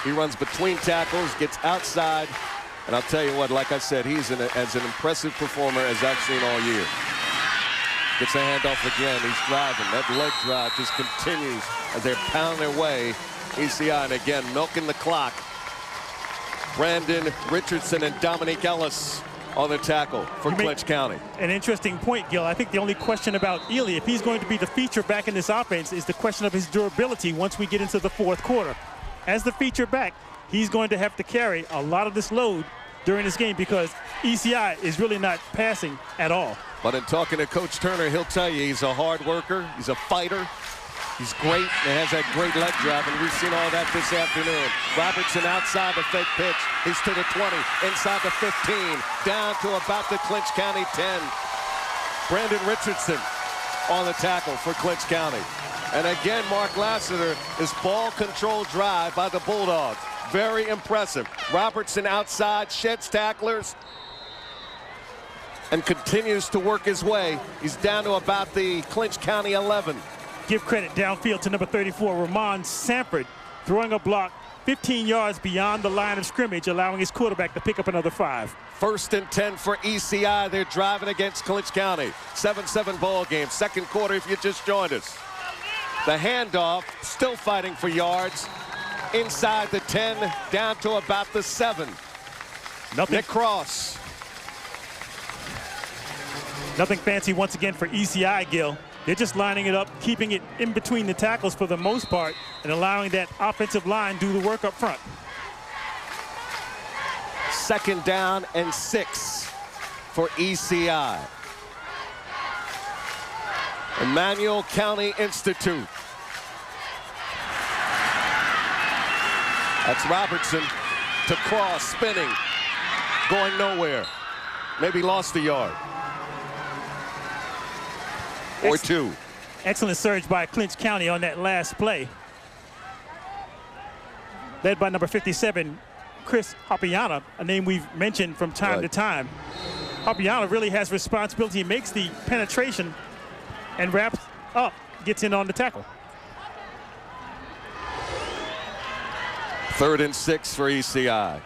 He runs between tackles, gets outside. And I'll tell you what, like I said, he's as an impressive performer as I've seen all year. Gets a handoff again. He's driving. That leg drive just continues as they pound their way. ECI, and again, milking the clock. Brandon Richardson and Dominique Ellis on the tackle for Clinch County. An interesting point, Gil. I think the only question about Ely, if he's going to be the feature back in this offense, is the question of his durability once we get into the 4th quarter. As the feature back, he's going to have to carry a lot of this load during this game because ECI is really not passing at all. But in talking to Coach Turner, he'll tell you he's a hard worker, he's a fighter, he's great, and has that great leg drive, and we've seen all that this afternoon. Robertson outside the fake pitch. He's to the 20, inside the 15, down to about the Clinch County 10. Brandon Richardson on the tackle for Clinch County. And again, Mark Lassiter, this ball control drive by the Bulldogs. Very impressive. Robertson outside, sheds tacklers, and continues to work his way. He's down to about the Clinch County 11. Give credit downfield to number 34, Ramon Sanford, throwing a block 15 yards beyond the line of scrimmage, allowing his quarterback to pick up another 5. 1st and 10 for ECI. They're driving against Clinch County. 7-7 ball game. 2nd quarter if you just joined us. The handoff, still fighting for yards. Inside the 10, down to about the 7. Nick Cross. Nothing fancy once again for ECI, Gil. They're just lining it up, keeping it in between the tackles for the most part, and allowing that offensive line do the work up front. 2nd down and 6 for ECI. Emmanuel County Institute. That's Robertson to Cross, spinning, going nowhere. Maybe lost a yard. Or 2. Excellent surge by Clinch County on that last play. Led by number 57, Chris Hopiana, a name we've mentioned from time to time. Hopiana really has responsibility. He makes the penetration and wraps up, gets in on the tackle. 3rd and 6 for ECI.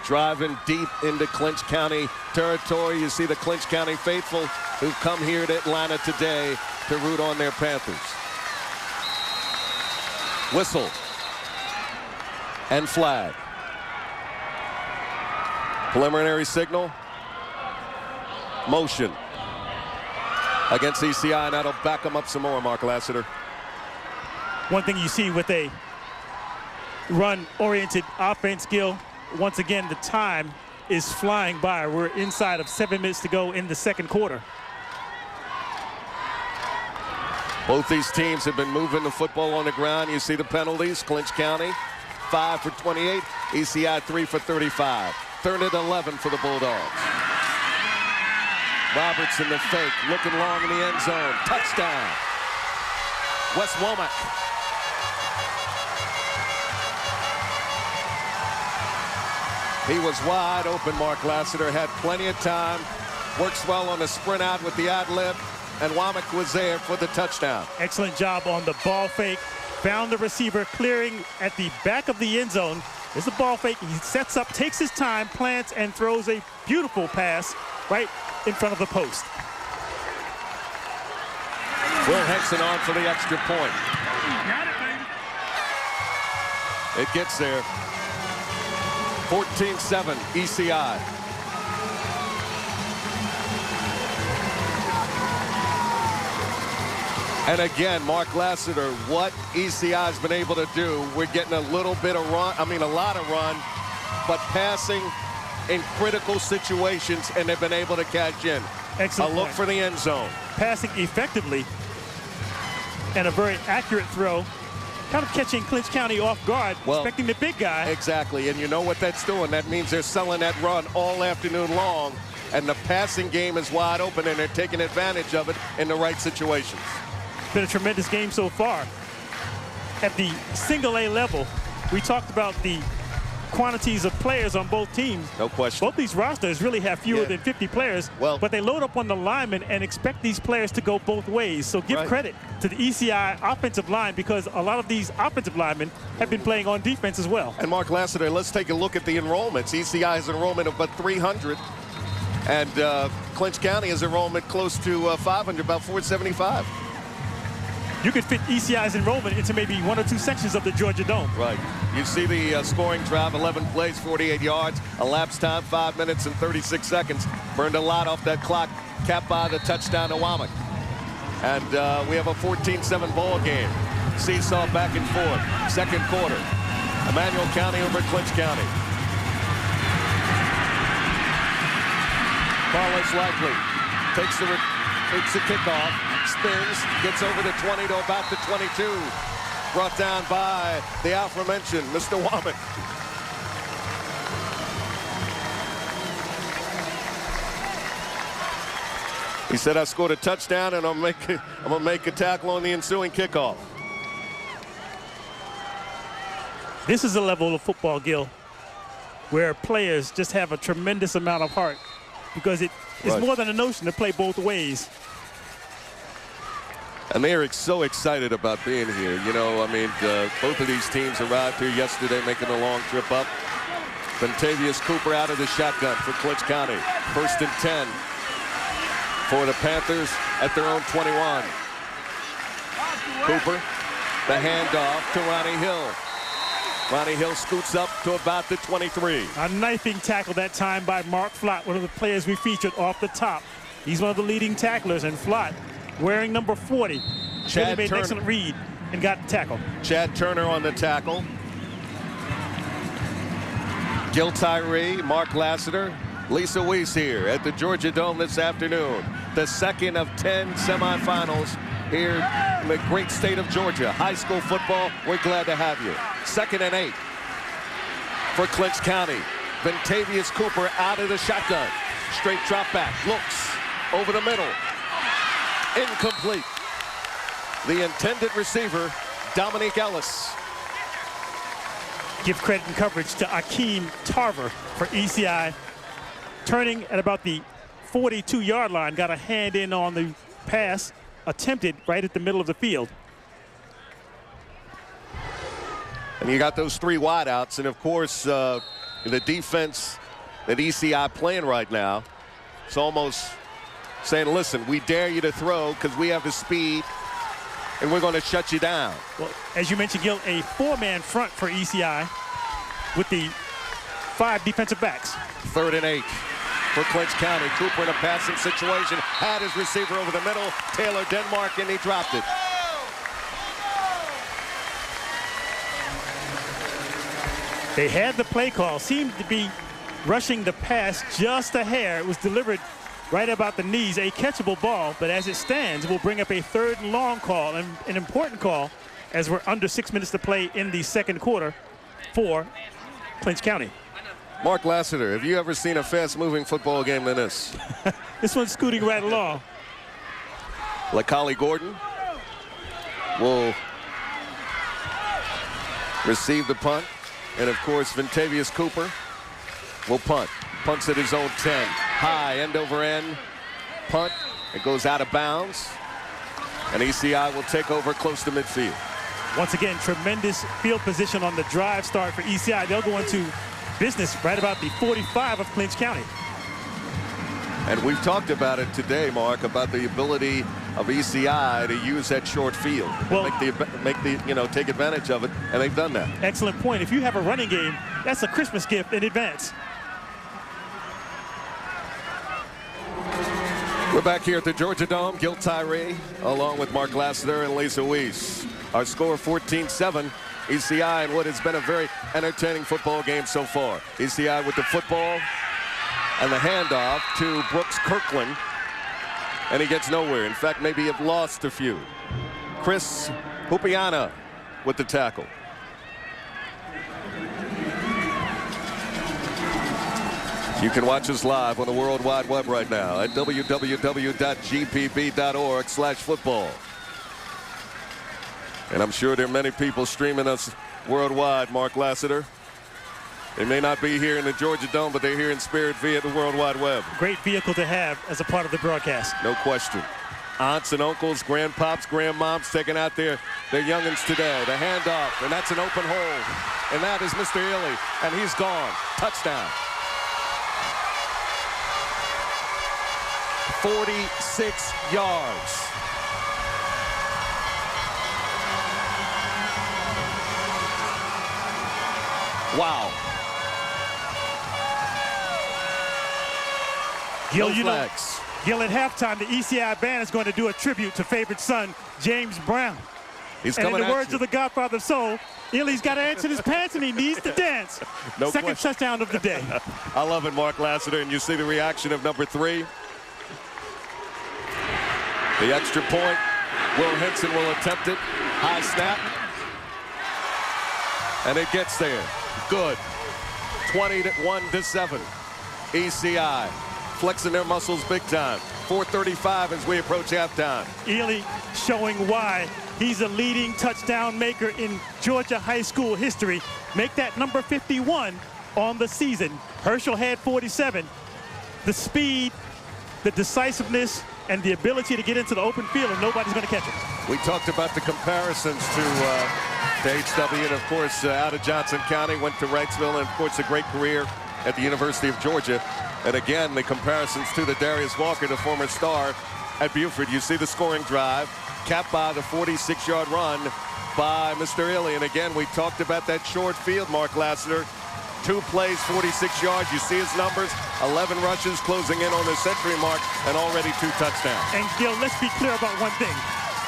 driving deep into Clinch County territory. You see the Clinch County faithful who've come here to Atlanta today to root on their Panthers. Whistle and flag. Preliminary signal. Motion against ECI, and that'll back them up some more, Mark Lassiter. One thing you see with a run-oriented offense, Gil, once again, the time is flying by. We're inside of 7 minutes to go in the second quarter. Both these teams have been moving the football on the ground. You see the penalties. Clinch County, 5 for 28. ECI, 3 for 35. 3rd and 11 for the Bulldogs. Robertson, the fake, looking long in the end zone. Touchdown. Wes Womack. He was wide open, Mark Lassiter, had plenty of time. Works well on the sprint out with the ad-lib, and Womack was there for the touchdown. Excellent job on the ball fake. Found the receiver clearing at the back of the end zone. There's the ball fake. He sets up, takes his time, plants, and throws a beautiful pass right in front of the post. Will Henson on for the extra point. It gets there. 14-7 ECI. And again, Mark Lassiter, what ECI has been able to do, we're getting a little bit of run, a lot of run, but passing in critical situations, and they've been able to cash in. Excellent. A look for the end zone. Passing effectively and a very accurate throw, kind of catching Clinch County off guard, expecting the big guy. Exactly, and you know what that's doing. That means they're selling that run all afternoon long, and the passing game is wide open, and they're taking advantage of it in the right situations. Been a tremendous game so far. At the single A level, we talked about the quantities of players on both teams. No question. Both these rosters really have fewer than 50 players, but they load up on the linemen and expect these players to go both ways. So give credit to the ECI offensive line, because a lot of these offensive linemen have been playing on defense as well. And Mark Lassiter, let's take a look at the enrollments. ECI has enrollment of about 300, and Clinch County has enrollment close to 500, about 475. You could fit ECI's enrollment into maybe 1 or 2 sections of the Georgia Dome. Right. You see the scoring drive, 11 plays, 48 yards, elapsed time 5 minutes and 36 seconds. Burned a lot off that clock, capped by the touchdown to Womack. And we have a 14-7 ball game. Seesaw back and forth. Second quarter. Emmanuel County over Clinch County. Carlos Likely takes the kickoff. Spins, gets over the 20 to about the 22. Brought down by the aforementioned Mr. Womack. He said, I scored a touchdown, and I'm gonna make a tackle on the ensuing kickoff. This is a level of football, Gil, where players just have a tremendous amount of heart, because it is more than a notion to play both ways. And they are so excited about being here. You know, both of these teams arrived here yesterday, making a long trip up. Ventavious Cooper out of the shotgun for Clinch County. 1st and 10 for the Panthers at their own 21. Cooper, the handoff to Ronnie Hill. Ronnie Hill scoots up to about the 23. A knifing tackle that time by Mark Flott, one of the players we featured off the top. He's one of the leading tacklers, and Flott, wearing number 40, Chad made Turner. an excellent read and got the tackle. Chad Turner on the tackle. Gil Tyree, Mark Lassiter, Lisa Weiss here at the Georgia Dome this afternoon. The second of 10 semifinals here in the great state of Georgia. High school football, we're glad to have you. 2nd and 8 for Clinch County. Ventavious Cooper out of the shotgun. Straight drop back, looks over the middle. Incomplete. The intended receiver, Dominique Ellis. Give credit and coverage to Akeem Tarver for ECI. Turning at about the 42-yard line, got a hand in on the pass attempted right at the middle of the field. And you got those 3 wideouts, and of course, the defense that ECI playing right now, it's almost saying, listen, we dare you to throw because we have the speed and we're going to shut you down. Well, as you mentioned, Gil, a 4-man front for ECI with the 5 defensive backs. 3rd and 8 for Clinch County. Cooper in a passing situation, had his receiver over the middle, Taylor Denmark, and he dropped it. They had the play call, seemed to be rushing the pass just a hair. It was delivered right about the knees, a catchable ball, but as it stands, we'll bring up a 3rd and long call, and an important call as we're under 6 minutes to play in the second quarter for Clinch County. Mark Lassiter, have you ever seen a fast-moving football game than this? This one's scooting right along. LaCollie Gordon will receive the punt. And, of course, Ventavious Cooper will punt. Punts at his own 10. High, end over end. Punt. It goes out of bounds. And ECI will take over close to midfield. Once again, tremendous field position on the drive start for ECI. They'll go into business right about the 45 of Clinch County. And we've talked about it today, Mark, about the ability of ECI to use that short field. Well, take advantage of it, and they've done that. Excellent point. If you have a running game, that's a Christmas gift in advance. We're back here at the Georgia Dome. Gil Tyree, along with Mark Lassiter and Lisa Weiss. Our score 14-7. ECI in what has been a very entertaining football game so far. ECI with the football and the handoff to Brooks Kirkland, and he gets nowhere. In fact, maybe have lost a few. Chris Hupiana with the tackle. You can watch us live on the World Wide Web right now at www.gpb.org/football. And I'm sure there are many people streaming us worldwide, Mark Lassiter. They may not be here in the Georgia Dome, but they're here in spirit via the World Wide Web. Great vehicle to have as a part of the broadcast. No question. Aunts and uncles, grandpops, grandmoms taking out their youngins today. The handoff, and that's an open hole. And that is Mr. Ely, and he's gone. Touchdown. 46 yards. Wow. Gil, Gil, at halftime, the ECI band is going to do a tribute to favorite son, James Brown. He's and coming in the words you. of the Godfather of Soul, Ely's got to answer his pants and he needs to dance. No Second question. touchdown of the day. I love it, Mark Lassiter, and you see the reaction of number 3. The extra point. Will Henson will attempt it. High snap. And it gets there. Good. 21-7. ECI flexing their muscles big time. 4:35 as we approach halftime. Ely showing why he's a leading touchdown maker in Georgia high school history. Make that number 51 on the season. Herschel had 47. The speed, the decisiveness, and the ability to get into the open field, and nobody's going to catch him. We talked about the comparisons to HW, and of course out of Johnson County, went to Wrightsville, and of course a great career at the University of Georgia. And again, the comparisons to the Darius Walker, the former star at Buford. You see the scoring drive, capped by the 46-yard run by Mr. Ely. And again, we talked about that short field, Mark Lassiter. 2 plays, 46 yards. You see his numbers, 11 rushes, closing in on the century mark, and already 2 touchdowns. And Gil, let's be clear about one thing.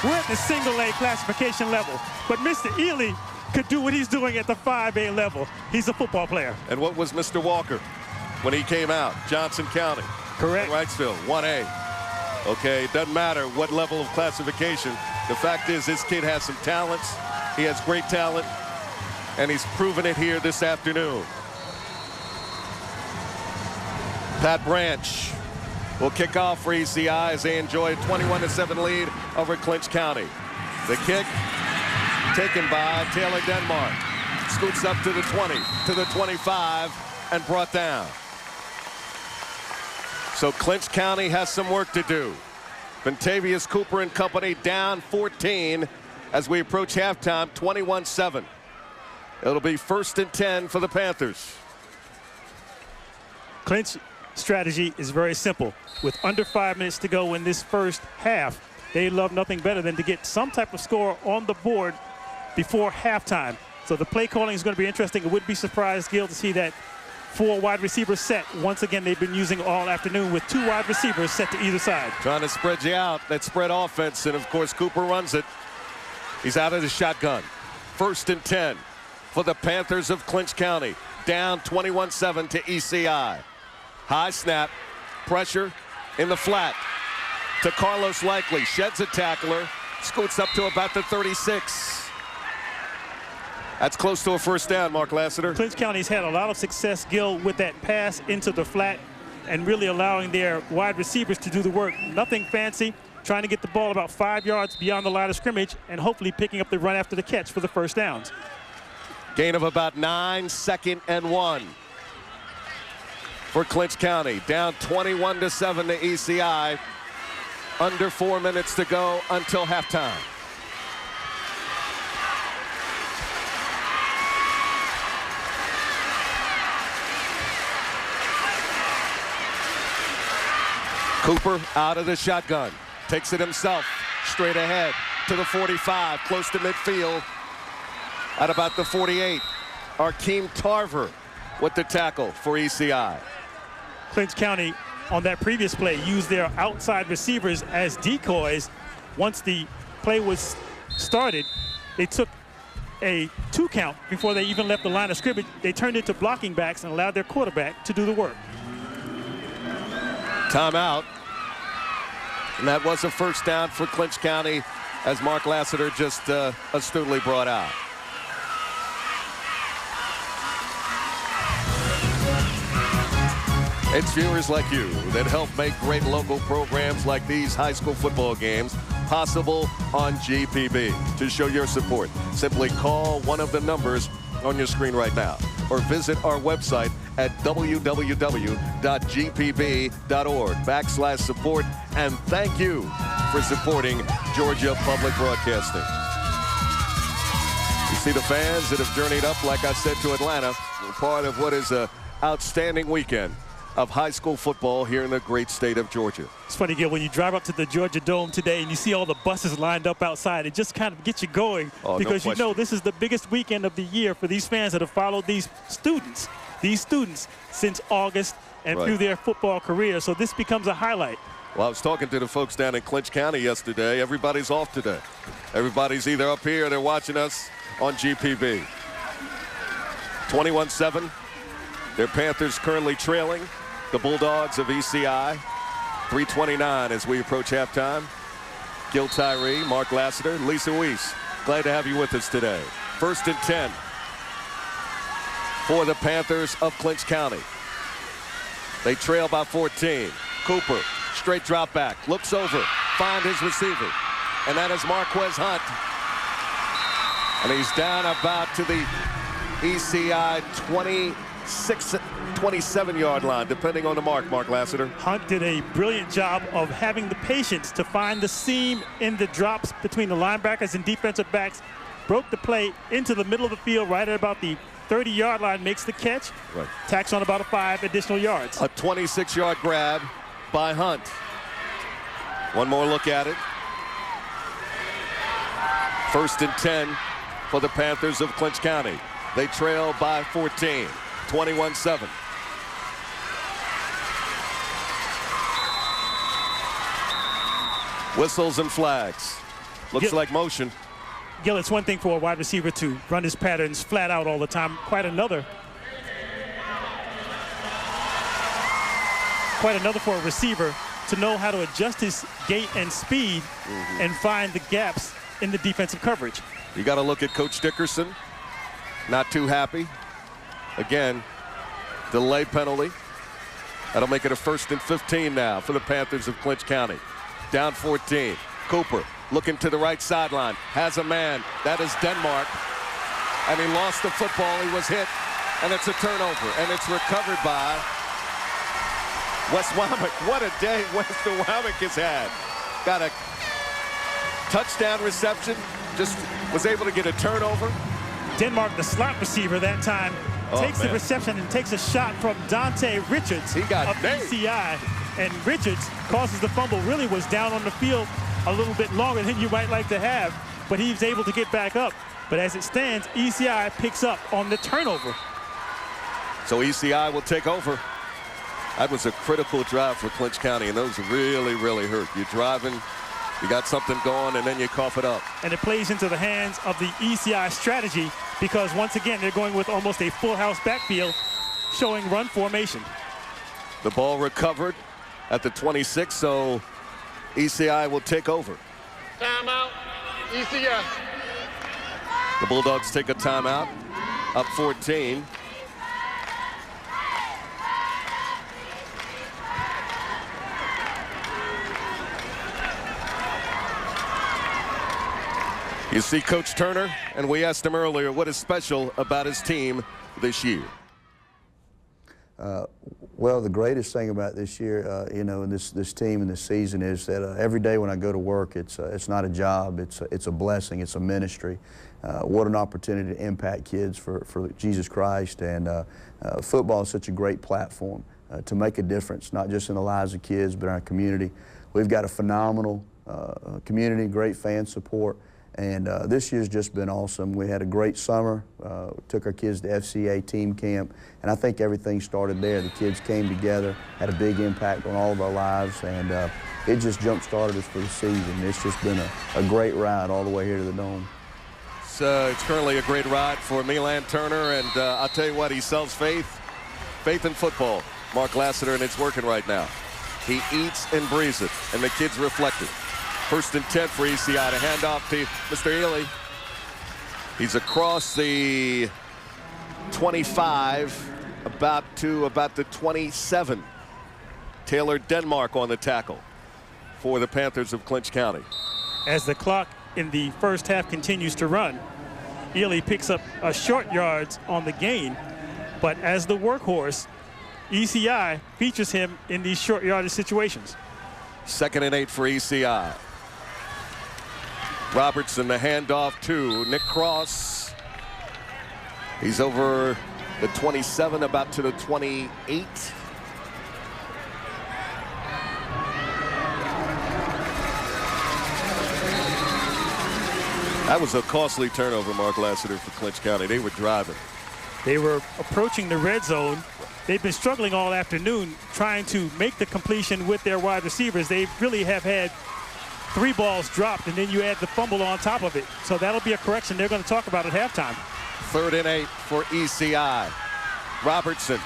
We're at the single-A classification level, but Mr. Ely could do what he's doing at the 5A level. He's a football player. And what was Mr. Walker when he came out? Johnson County. Correct. Wrightsville, 1A. Okay, it doesn't matter what level of classification. The fact is, this kid has some talents. He has great talent, and he's proven it here this afternoon. Pat Branch will kick off for ECI as they enjoy a 21-7 lead over Clinch County. The kick taken by Taylor Denmark. Scoots up to the 20, to the 25, and brought down. So Clinch County has some work to do. Ventavious Cooper and company down 14 as we approach halftime, 21-7. It'll be 1st and 10 for the Panthers. Clinch strategy is very simple. With under 5 minutes to go in this first half, they love nothing better than to get some type of score on the board before halftime. So the play calling is going to be interesting. It would be surprised, Gil, to see that 4 wide receiver set. Once again, they've been using all afternoon with 2 wide receivers set to either side. Trying to spread you out, that spread offense, and of course Cooper runs it. He's out of the shotgun. 1st and 10 for the Panthers of Clinch County. Down 21-7 to ECI. High snap, pressure in the flat to Carlos Likely. Sheds a tackler, scoots up to about the 36. That's close to a first down, Mark Lassiter. Clinch County's had a lot of success, Gil, with that pass into the flat and really allowing their wide receivers to do the work. Nothing fancy, trying to get the ball about 5 yards beyond the line of scrimmage and hopefully picking up the run after the catch for the first downs. Gain of about 9, 2nd and 1 for Clinch County. Down 21-7 to ECI. Under 4 minutes to go until halftime. Cooper out of the shotgun. Takes it himself. Straight ahead to the 45. Close to midfield. At about the 48. Arkeem Tarver with the tackle for ECI. Clinch County on that previous play used their outside receivers as decoys. Once the play was started, they took a 2 count before they even left the line of scrimmage. They turned into blocking backs and allowed their quarterback to do the work. Timeout. And that was a first down for Clinch County, as Mark Lassiter just astutely brought out. It's viewers like you that help make great local programs like these high school football games possible on GPB. To show your support, simply call one of the numbers on your screen right now or visit our website at www.gpb.org/support. And thank you for supporting Georgia Public Broadcasting. You see the fans that have journeyed up, like I said, to Atlanta, part of what is an outstanding weekend of high school football here in the great state of Georgia. It's funny, Gil, when you drive up to the Georgia Dome today and you see all the buses lined up outside, it just kind of gets you going because you know this is the biggest weekend of the year for these fans that have followed these students since August and through their football career. So this becomes a highlight. Well, I was talking to the folks down in Clinch County yesterday. Everybody's off today. Everybody's either up here or they're watching us on GPB. 21-7. Their Panthers currently trailing the Bulldogs of ECI. 3:29 as we approach halftime. Gil Tyree, Mark Lassiter, Lisa Weiss. Glad to have you with us today. 1st and 10 for the Panthers of Clinch County. They trail by 14. Cooper, straight drop back, looks over, find his receiver, and that is Marquez Hunt. And he's down about to the ECI 27-yard line, depending on the mark, Mark Lassiter. Hunt did a brilliant job of having the patience to find the seam in the drops between the linebackers and defensive backs, broke the play into the middle of the field right at about the 30-yard line, makes the catch, tacks on about 5 additional yards. A 26-yard grab by Hunt. One more look at it. 1st and 10 for the Panthers of Clinch County. They trail by 14, 21-7. Whistles and flags. Looks like motion. Gil, it's one thing for a wide receiver to run his patterns flat out all the time. Quite another for a receiver to know how to adjust his gait and speed and find the gaps in the defensive coverage. You got to look at Coach Dickerson. Not too happy. Again, delay penalty. That'll make it a 1st and 15 now for the Panthers of Clinch County. Down 14. Cooper looking to the right sideline. Has a man. That is Denmark. And he lost the football. He was hit. And it's a turnover. And it's recovered by West Wamick. What a day Western Wamick has had. Got a touchdown reception. Just was able to get a turnover. Denmark, the slot receiver that time, takes the reception and takes a shot from Dante Richards of ECI. And Richards causes the fumble. Really was down on the field a little bit longer than you might like to have, but he was able to get back up. But as it stands, ECI picks up on the turnover. So ECI will take over. That was a critical drive for Clinch County, and those really, really hurt. You're driving, you got something going, and then you cough it up. And it plays into the hands of the ECI strategy because, once again, they're going with almost a full house backfield, showing run formation. The ball recovered at the 26, so ECI will take over. Timeout, ECI. The Bulldogs take a timeout, up 14. You see Coach Turner, and we asked him earlier what is special about his team this year. Well, the greatest thing about this year, you know, and this team and this season is that every day when I go to work, it's not a job, it's a blessing, it's a ministry. What an opportunity to impact kids for Jesus Christ, and football is such a great platform to make a difference, not just in the lives of kids, but in our community. We've got a phenomenal community, great fan support. And this year's just been awesome. We had a great summer, took our kids to FCA team camp, and I think everything started there. The kids came together, had a big impact on all of our lives, and it just jump-started us for the season. It's just been a great ride all the way here to the Dome. It's currently a great ride for Milan Turner, and I'll tell you what, he sells faith in football, Mark Lassiter, and it's working right now. He eats and breathes it, and the kids reflect it. 1st and 10 for ECI to hand off to Mr. Ely. He's across the 25, about the 27. Taylor Denmark on the tackle for the Panthers of Clinch County. As the clock in the first half continues to run, Ely picks up a short yards on the gain, but as the workhorse, ECI features him in these short yardage situations. 2nd and 8 for ECI. Robertson, the handoff to Nick Cross. He's over the 27, about to the 28. That was a costly turnover, Mark Lassiter, for Clinch County. They were driving. They were approaching the red zone. They've been struggling all afternoon trying to make the completion with their wide receivers. They really have had 3 balls dropped, and then you add the fumble on top of it. So that'll be a correction they're going to talk about at halftime. 3rd and 8 for ECI. Robertson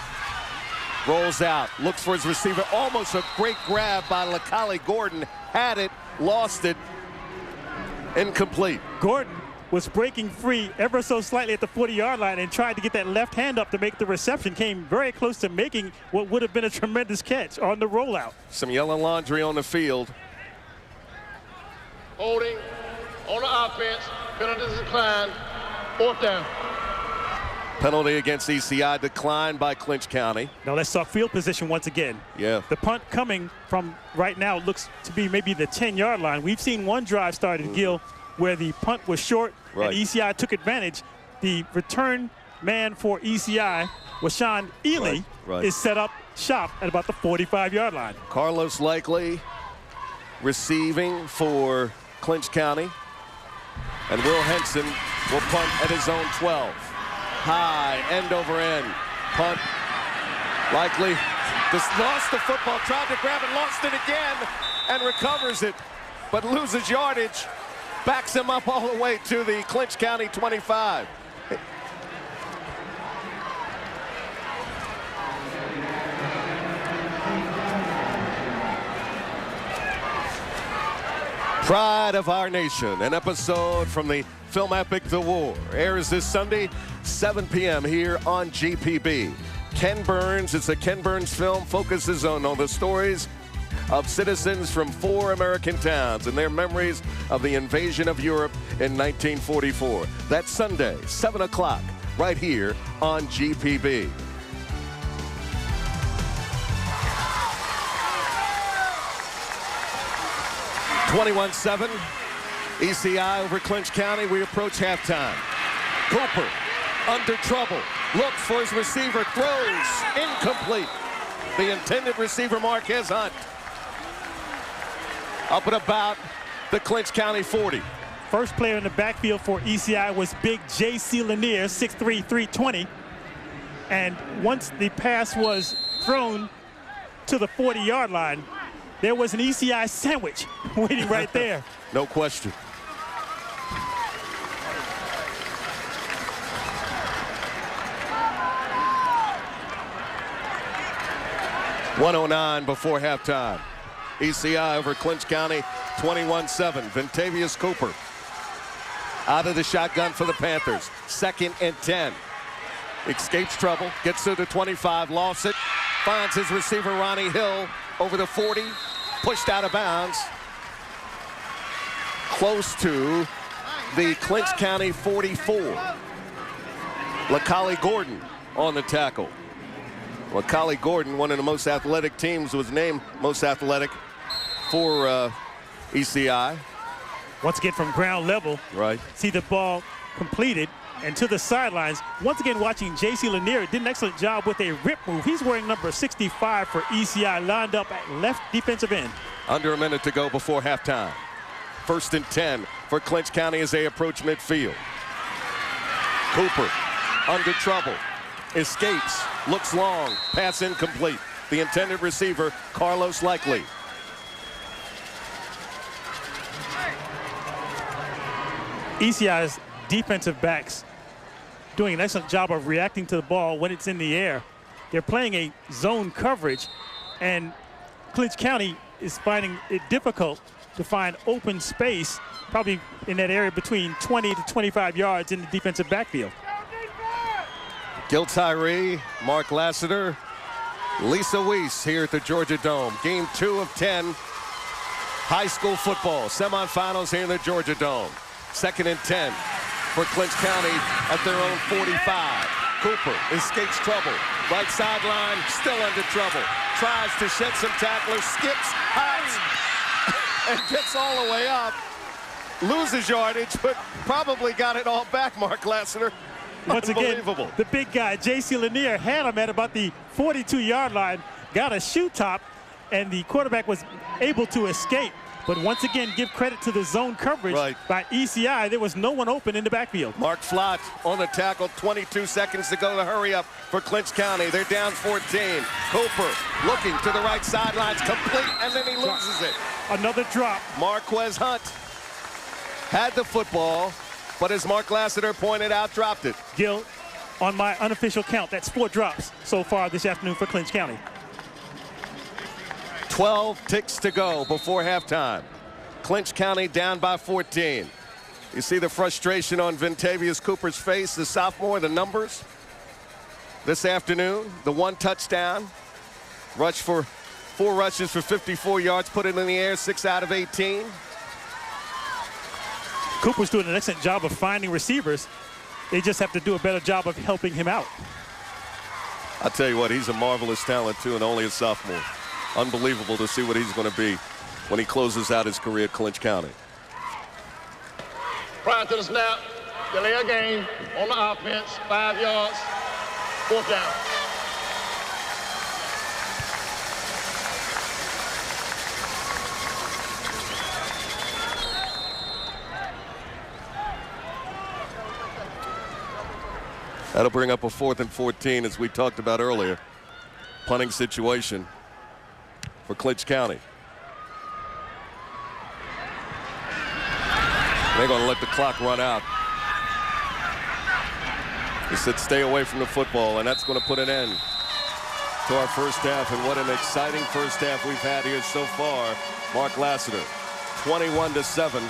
rolls out, looks for his receiver. Almost a great grab by LaCollie Gordon. Had it, lost it, incomplete. Gordon was breaking free ever so slightly at the 40-yard line and tried to get that left hand up to make the reception. Came very close to making what would have been a tremendous catch on the rollout. Some yellow laundry on the field. Holding on the offense. Penalty declined. 4th down. Penalty against ECI declined by Clinch County. Now let's talk field position once again. Yeah. The punt coming from right now looks to be maybe the 10-yard line. We've seen one drive started, Gil, where the punt was short and ECI took advantage. The return man for ECI, Washawn Ely, is set up shop at about the 45-yard line. Carlos Likely receiving for Clinch County. And Will Henson will punt at his own 12. High, end over end. Punt. Likely just lost the football, tried to grab it, lost it again, and recovers it, but loses yardage. Backs him up all the way to the Clinch County 25. Pride of Our Nation, an episode from the film epic The War, airs this Sunday, 7 p.m. here on GPB. Ken Burns, it's a Ken Burns film, focuses on all the stories of citizens from 4 American towns and their memories of the invasion of Europe in 1944. That's Sunday, 7 o'clock, right here on GPB. (21-7), ECI over Clinch County. We approach halftime. Cooper under trouble. Looks for his receiver, throws, incomplete. The intended receiver, Marquez Hunt. Up and about the Clinch County 40. First player in the backfield for ECI was big J.C. Lanier, 6'3", 320. And once the pass was thrown to the 40-yard line, there was an ECI sandwich waiting right there. No question. .109 before halftime. ECI over Clinch County, 21-7. Ventavious Cooper out of the shotgun for the Panthers. 2nd and 10. Escapes trouble, gets to the 25, lost it, finds his receiver Ronnie Hill over the 40, pushed out of bounds. Close to the Clinch County 44. LaCollie Gordon on the tackle. LaCollie Gordon, one of the most athletic teams, was named most athletic for ECI. Once again from ground level, right. See the ball completed and to the sidelines. Once again watching J.C. Lanier did an excellent job with a rip move. He's wearing number 65 for ECI, lined up at left defensive end. Under a minute to go before halftime. 1st and 10 for Clinch County as they approach midfield. Cooper under trouble, escapes, looks long, pass incomplete. The intended receiver, Carlos Likely. ECI's defensive backs doing an excellent job of reacting to the ball when it's in the air. They're playing a zone coverage, and Clinch County is finding it difficult to find open space, probably in that area between 20 to 25 yards in the defensive backfield. Gil Tyree, Mark Lassiter, Lisa Weiss here at the Georgia Dome. Game 2 of 10. High school football semifinals here in the Georgia Dome. 2nd and 10 for Clinch County at their own 45. Cooper escapes trouble. Right sideline, still under trouble. Tries to shed some tacklers, skips, hops, and gets all the way up. Loses yardage, but probably got it all back, Mark Lassiter. Once again, the big guy, J.C. Lanier, had him at about the 42-yard line, got a shoe top, and the quarterback was able to escape. But once again, give credit to the zone coverage by ECI. There was no one open in the backfield. Mark Flott on the tackle, 22 seconds to go to hurry up for Clinch County. They're down 14. Cooper looking to the right sidelines, complete, and then he loses it. Another drop. Marquez Hunt had the football, but as Mark Lassiter pointed out, dropped it. Gil, on my unofficial count, that's 4 drops so far this afternoon for Clinch County. 12 ticks to go before halftime. Clinch County down by 14. You see the frustration on Ventavious Cooper's face, the sophomore, the numbers. This afternoon, the 1 touchdown. Rush for 4 rushes for 54 yards, put it in the air, 6 out of 18. Cooper's doing an excellent job of finding receivers. They just have to do a better job of helping him out. I'll tell you what, he's a marvelous talent too, and only a sophomore. Unbelievable to see what he's going to be when he closes out his career at Clinch County. Prior to the snap, delay a game on the offense, 5 yards, 4th down. That'll bring up a 4th and 14, as we talked about earlier. Punting situation for Clinch County. They're going to let the clock run out. He said stay away from the football, and that's going to put an end to our first half. And what an exciting first half we've had here so far. Mark Lassiter, 21-7,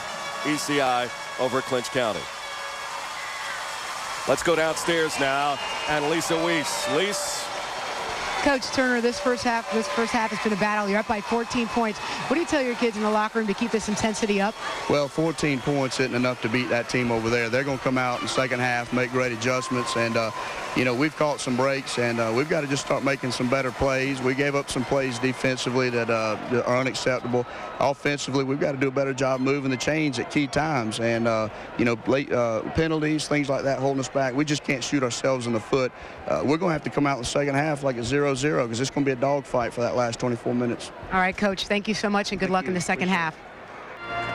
ECI over Clinch County. Let's go downstairs now, and Lisa Weiss. Lisa. Coach Turner, this first half has been a battle. You're up by 14 points. What do you tell your kids in the locker room to keep this intensity up? Well, 14 points isn't enough to beat that team over there. They're going to come out in the second half, make great adjustments, and you know, we've caught some breaks, and we've got to just start making some better plays. We gave up some plays defensively that are unacceptable. Offensively, we've got to do a better job moving the chains at key times, and you know, late penalties, things like that holding us back. We just can't shoot ourselves in the foot. We're going to have to come out in the second half like a 0-0 because it's going to be a dogfight for that last 24 minutes. All right, Coach, thank you so much, and good luck in the second half.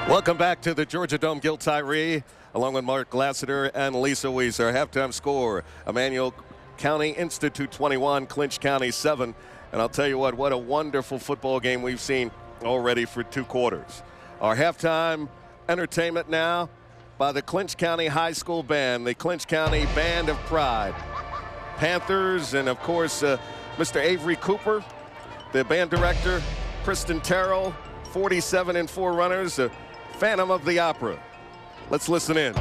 Welcome back to the Georgia Dome. Gil Tyree, along with Mark Lassiter and Lisa Weiser. Halftime score, Emmanuel County Institute 21, Clinch County 7. And I'll tell you what a wonderful football game we've seen already for 2 quarters. Our halftime entertainment now by the Clinch County High School Band, the Clinch County Band of Pride. Panthers and, of course, Mr. Avery Cooper, the band director, Kristen Terrell, 47 and 4 runners, Phantom of the Opera. Let's listen in.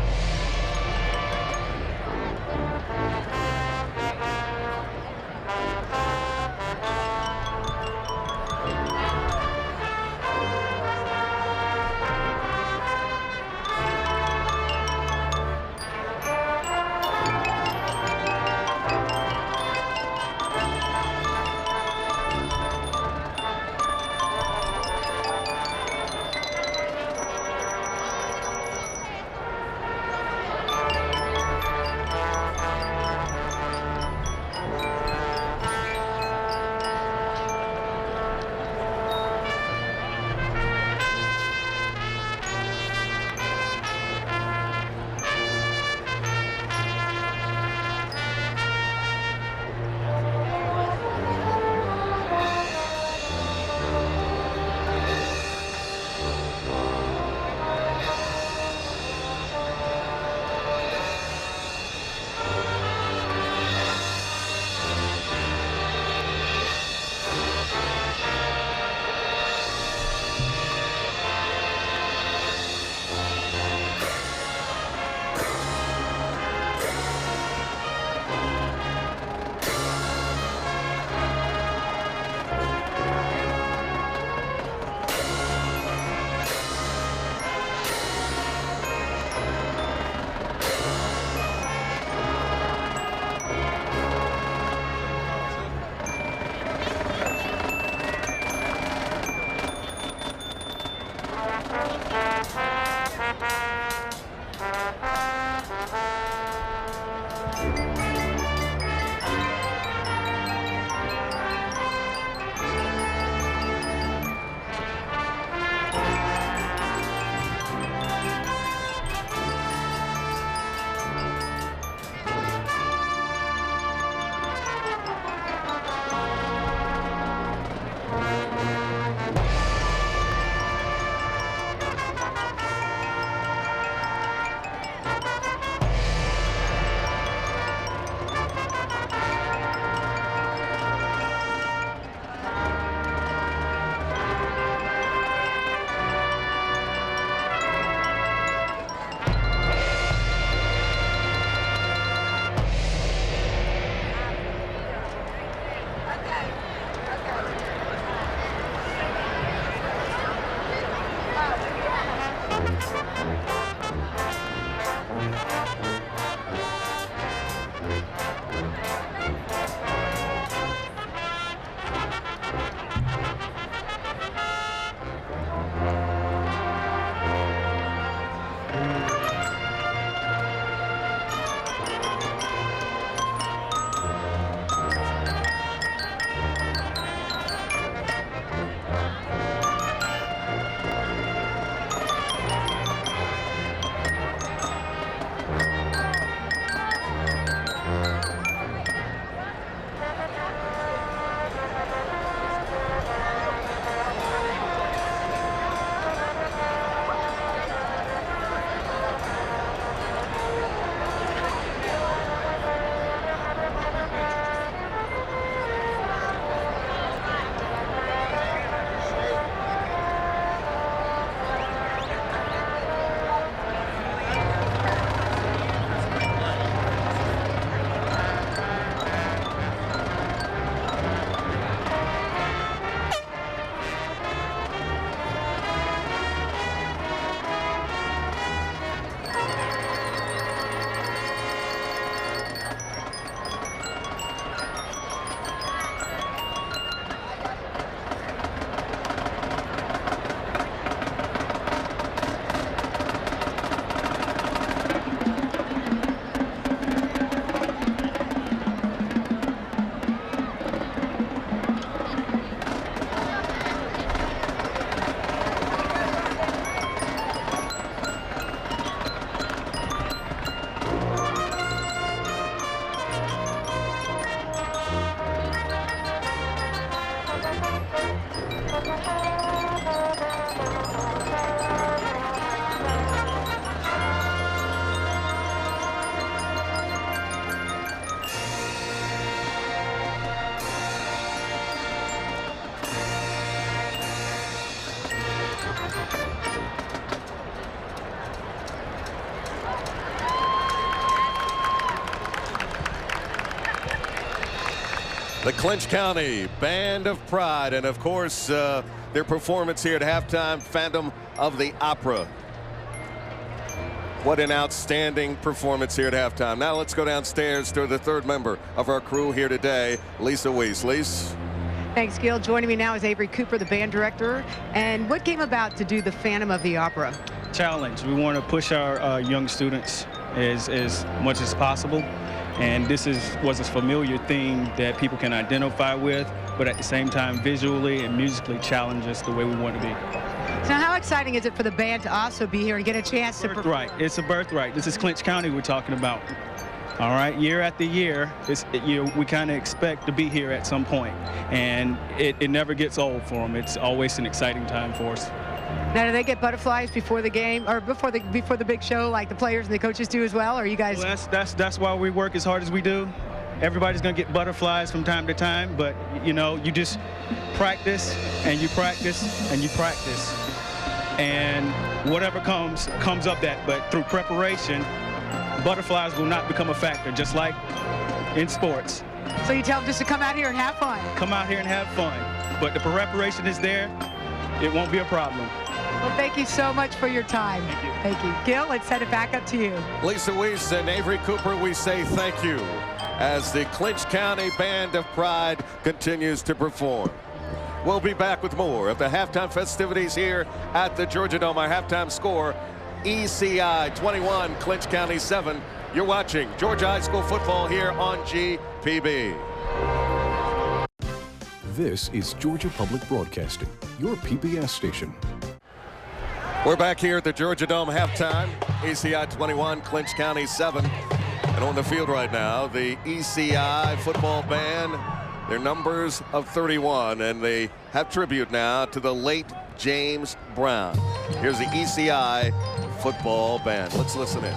The Clinch County Band of Pride, and of course their performance here at halftime, Phantom of the Opera. What an outstanding performance here at halftime. Now let's go downstairs to the third member of our crew here today, Lisa Weiss. Lisa. Thanks, Gil. Joining me now is Avery Cooper, the band director. And what came about to do the Phantom of the Opera? Challenge. We want to push our young students as much as possible. And this was a familiar thing that people can identify with, but at the same time visually and musically challenge us the way we want to be. So how exciting is it for the band to also be here and get a chance to perform? Birthright. It's a birthright. This is Clinch County we're talking about. All right, year after year, we kind of expect to be here at some point, and it never gets old for them. It's always an exciting time for us. Now, do they get butterflies before the game or before the big show, like the players and the coaches do as well? Or are you guys? Well, that's why we work as hard as we do. Everybody's gonna get butterflies from time to time, but you just practice and you practice and you practice, and whatever comes up that. But through preparation, butterflies will not become a factor, just like in sports. So you tell them just to come out here and have fun. Come out here and have fun, but the preparation is there. It won't be a problem. Well, thank you so much for your time. Thank you. Thank you. Gil, let's send it back up to you. Lisa Weiss and Avery Cooper, we say thank you as the Clinch County Band of Pride continues to perform. We'll be back with more of the halftime festivities here at the Georgia Dome. Our halftime score, ECI 21, Clinch County 7. You're watching Georgia High School football here on GPB. This is Georgia Public Broadcasting, your PBS station. We're back here at the Georgia Dome halftime. ECI 21, Clinch County 7. And on the field right now, the ECI football band, their numbers of 31, and they have tribute now to the late James Brown. Here's the ECI football band. Let's listen in.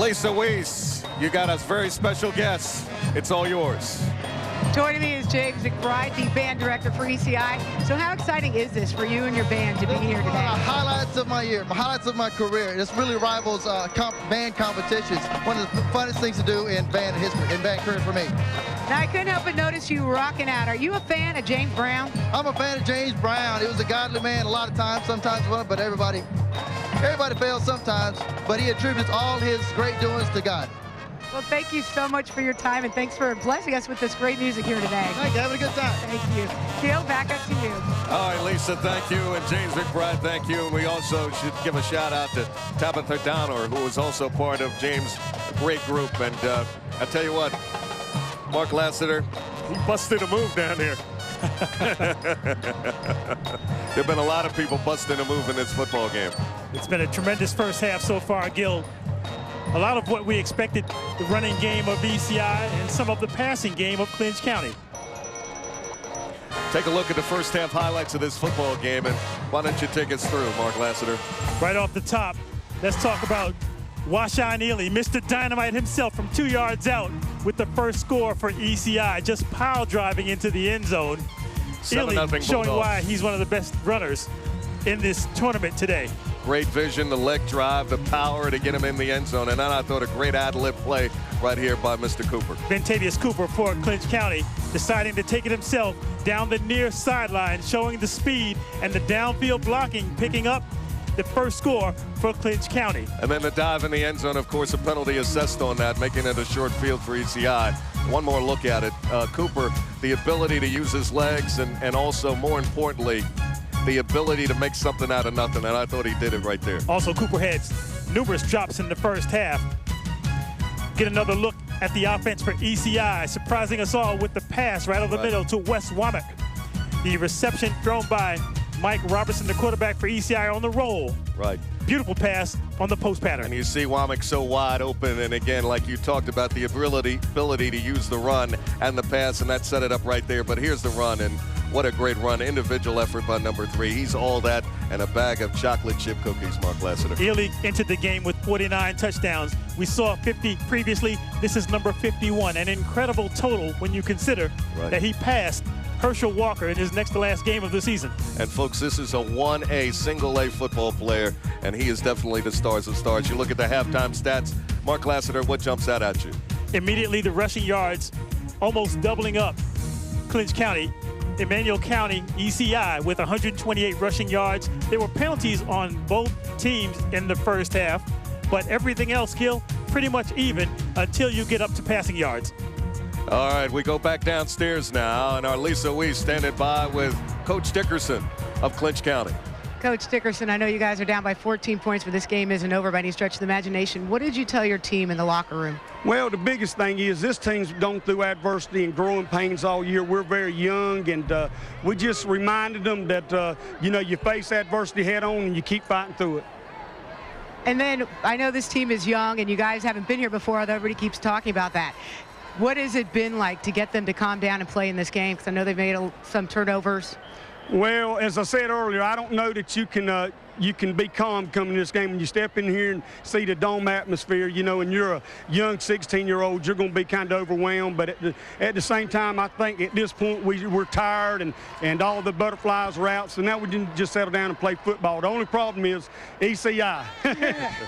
Lisa Weiss, you got a very special guest. It's all yours. Joining me is James McBride, the band director for ECI. So how exciting is this for you and your band to be here today? Highlights of my year, highlights of my career. This really rivals band competitions. One of the funnest things to do in band history, in band career for me. Now, I couldn't help but notice you rocking out. Are you a fan of James Brown? I'm a fan of James Brown. He was a godly man a lot of times, sometimes one, but everybody fails sometimes. But he attributes all his great doings to God. Well, thank you so much for your time, and thanks for blessing us with this great music here today. Thank you. Having a good time. Thank you. Gil, back up to you. All right, Lisa, thank you. And James McBride, thank you. And we also should give a shout-out to Tabitha Downer, who was also part of James' great group. And I tell you what, Mark Lassiter, he busted a move down here. There have been a lot of people busting a move in this football game. It's been a tremendous first half so far, Gil. A lot of what we expected, the running game of ECI and some of the passing game of Clinch County. Take a look at the first half highlights of this football game, and why don't you take us through, Mark Lassiter? Right off the top, let's talk about Washawn Ely, Mr. Dynamite himself from 2 yards out with the first score for ECI, just pile driving into the end zone. Ely showing why he's one of the best runners in this tournament today. Great vision, the leg drive, the power to get him in the end zone. And then I thought a great ad-lib play right here by Mr. Cooper. Ventavious Cooper for Clinch County, deciding to take it himself down the near sideline, showing the speed and the downfield blocking, picking up the first score for Clinch County. And then the dive in the end zone, of course, a penalty assessed on that, making it a short field for ECI. One more look at it. Cooper, the ability to use his legs and also, more importantly, the ability to make something out of nothing, and I thought he did it right there. Also, Cooper had numerous drops in the first half. Get another look at the offense for ECI, surprising us all with the pass right over the middle to Wes Womack. The reception thrown by Mike Robertson, the quarterback for ECI, on the roll. Right. Beautiful pass on the post pattern. And you see Womack so wide open, and again, like you talked about, the ability to use the run and the pass, and that set it up right there. But here's the run, and what a great run. Individual effort by number 3. He's all that and a bag of chocolate chip cookies, Mark Lassiter. Ely entered the game with 49 touchdowns. We saw 50 previously. This is number 51. An incredible total when you consider that he passed Herschel Walker in his next to last game of the season. And folks, this is a 1A, single A football player, and he is definitely the stars of stars. You look at the halftime stats. Mark Lassiter, what jumps out at you? Immediately, the rushing yards almost doubling up Clinch County. Emmanuel County, ECI, with 128 rushing yards. There were penalties on both teams in the first half, but everything else, Gil, pretty much even until you get up to passing yards. All right, we go back downstairs now, and our Lisa Weiss standing by with Coach Dickerson of Clinch County. Coach Dickerson, I know you guys are down by 14 points, but this game isn't over by any stretch of the imagination. What did you tell your team in the locker room? Well, the biggest thing is this team's gone through adversity and growing pains all year. We're very young, and we just reminded them that, you face adversity head on and you keep fighting through it. And then I know this team is young, and you guys haven't been here before, although everybody keeps talking about that. What has it been like to get them to calm down and play in this game? Because I know they've made some turnovers. Well, as I said earlier, I don't know that you can be calm coming to this game. When you step in here and see the dome atmosphere, and you're a young 16-year-old, you're going to be kind of overwhelmed. But at the same time, I think at this point we're tired and all the butterflies are out. So now we can just settle down and play football. The only problem is ECI.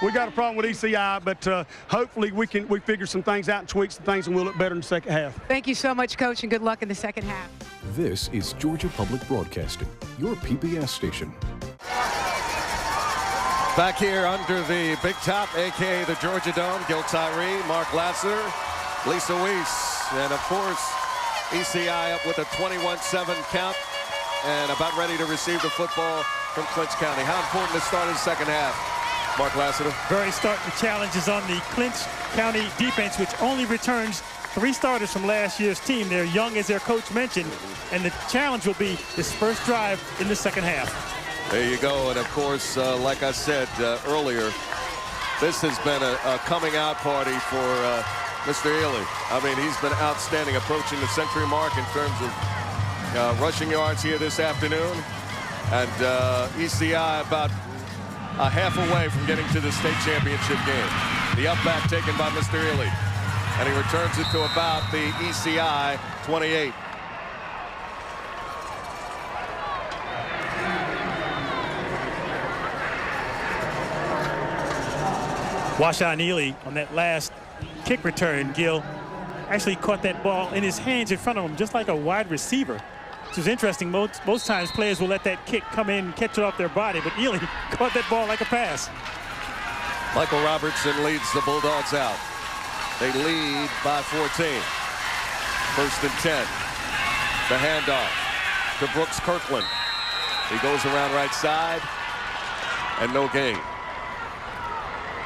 We got a problem with ECI, but hopefully we figure some things out and tweak some things, and we'll look better in the second half. Thank you so much, Coach, and good luck in the second half. This is Georgia Public Broadcasting, your PBS station. Back here under the big top, a.k.a. the Georgia Dome, Gil Tyree, Mark Lassiter, Lisa Weiss, and of course, ECI up with a 21-7 count and about ready to receive the football from Clinch County. How important to start in the second half, Mark Lassiter? Very starting challenges on the Clinch County defense, which only returns 3 starters from last year's team. They're young, as their coach mentioned, and the challenge will be this first drive in the second half. There you go, and of course, like I said earlier, this has been a coming out party for Mr. Ely. I mean, he's been outstanding, approaching the century mark in terms of rushing yards here this afternoon, and ECI about a half away from getting to the state championship game. The up back taken by Mr. Ely. And he returns it to about the ECI 28. Washaun Ely on that last kick return, Gil, actually caught that ball in his hands in front of him, just like a wide receiver. Which is interesting. Most times players will let that kick come in and catch it off their body, but Ely caught that ball like a pass. Michael Robertson leads the Bulldogs out. They lead by 14. 1st and 10. The handoff to Brooks Kirkland. He goes around right side, and no gain.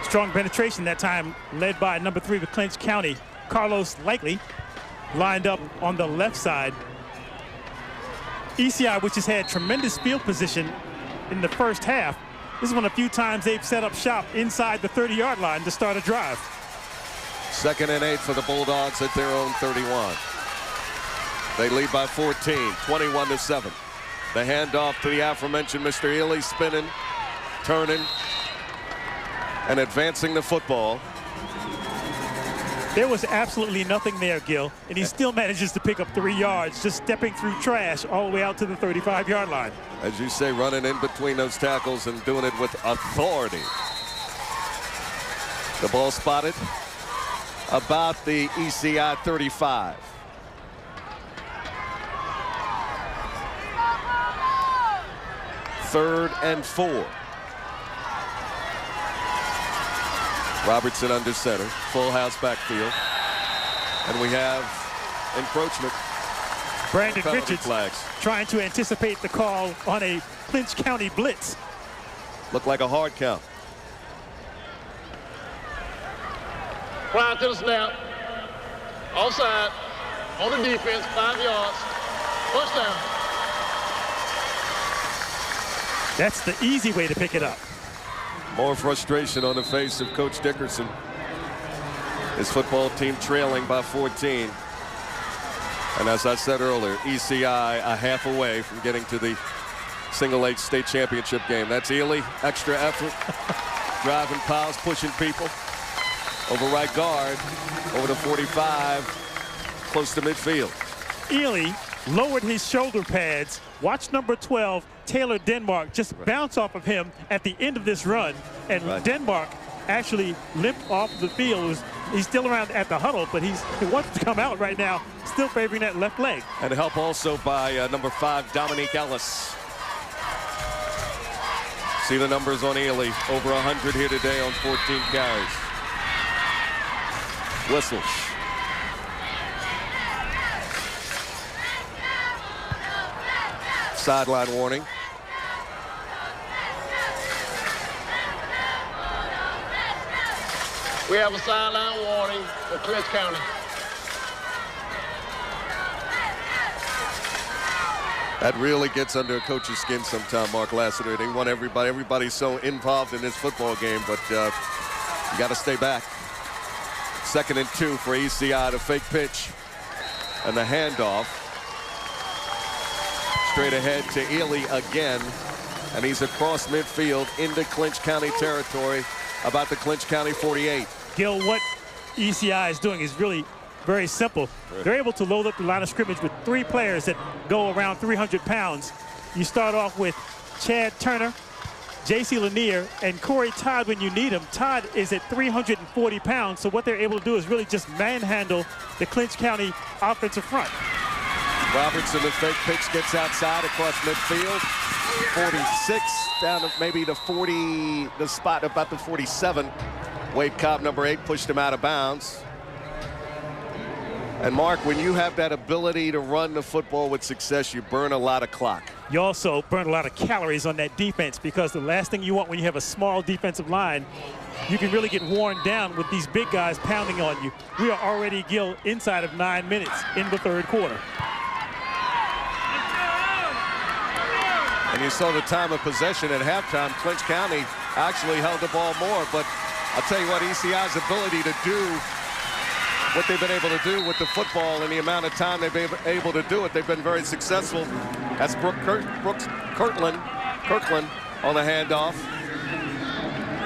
Strong penetration that time, led by number 3 with Clinch County. Carlos Likely lined up on the left side. ECI, which has had tremendous field position in the first half, this is one of the few times they've set up shop inside the 30-yard line to start a drive. 2nd and 8 for the Bulldogs at their own 31. They lead by 14, 21-7. The handoff to the aforementioned Mr. Ely, spinning, turning, and advancing the football. There was absolutely nothing there, Gil, and he still manages to pick up 3 yards, just stepping through trash all the way out to the 35-yard line. As you say, running in between those tackles and doing it with authority. The ball spotted about the ECI 35. Third and 4. Robertson under center, full house backfield, and we have encroachment. Brandon Richards flags. Trying to anticipate the call on a Clinch County blitz. Looked like a hard count. Prior to the snap, offside, on the defense, 5 yards, first down. That's the easy way to pick it up. More frustration on the face of Coach Dickerson. His football team trailing by 14. And as I said earlier, ECI a half away from getting to the single H state championship game. That's Ely, extra effort, driving piles, pushing people. Over right guard, over the 45, close to midfield. Ely lowered his shoulder pads. Watch number 12, Taylor Denmark, just bounce off of him at the end of this run. And Denmark actually limped off the field. He's still around at the huddle, but he wants to come out right now, still favoring that left leg. And help also by number 5, Dominique Ellis. See the numbers on Ely, over 100 here today on 14 carries. Whistles. Sideline warning. We have a sideline warning for Clinch County. That really gets under a coach's skin sometime, Mark Lassiter. They want everybody's so involved in this football game, but you got to stay back. 2nd and 2 for ECI, the fake pitch and the handoff. Straight ahead to Ely again, and he's across midfield into Clinch County territory, about the Clinch County 48. Gil, what ECI is doing is really very simple. They're able to load up the line of scrimmage with 3 players that go around 300 pounds. You start off with Chad Turner, J.C. Lanier, and Corey Todd when you need him. Todd is at 340 pounds, so what they're able to do is really just manhandle the Clinch County offensive front. Robertson, the fake pitch, gets outside across midfield. 46 down to maybe the 40, the spot about the 47. Wade Cobb, number 8, pushed him out of bounds. And Mark, when you have that ability to run the football with success, you burn a lot of clock. You also burn a lot of calories on that defense, because the last thing you want when you have a small defensive line, you can really get worn down with these big guys pounding on you. We are already, Gil, inside of 9 minutes in the 3rd quarter. And you saw the time of possession at halftime. Clinch County actually held the ball more, but I'll tell you what, ECI's ability to do what they've been able to do with the football and the amount of time they've been able to do it, they've been very successful. That's Brooks Kirkland on the handoff.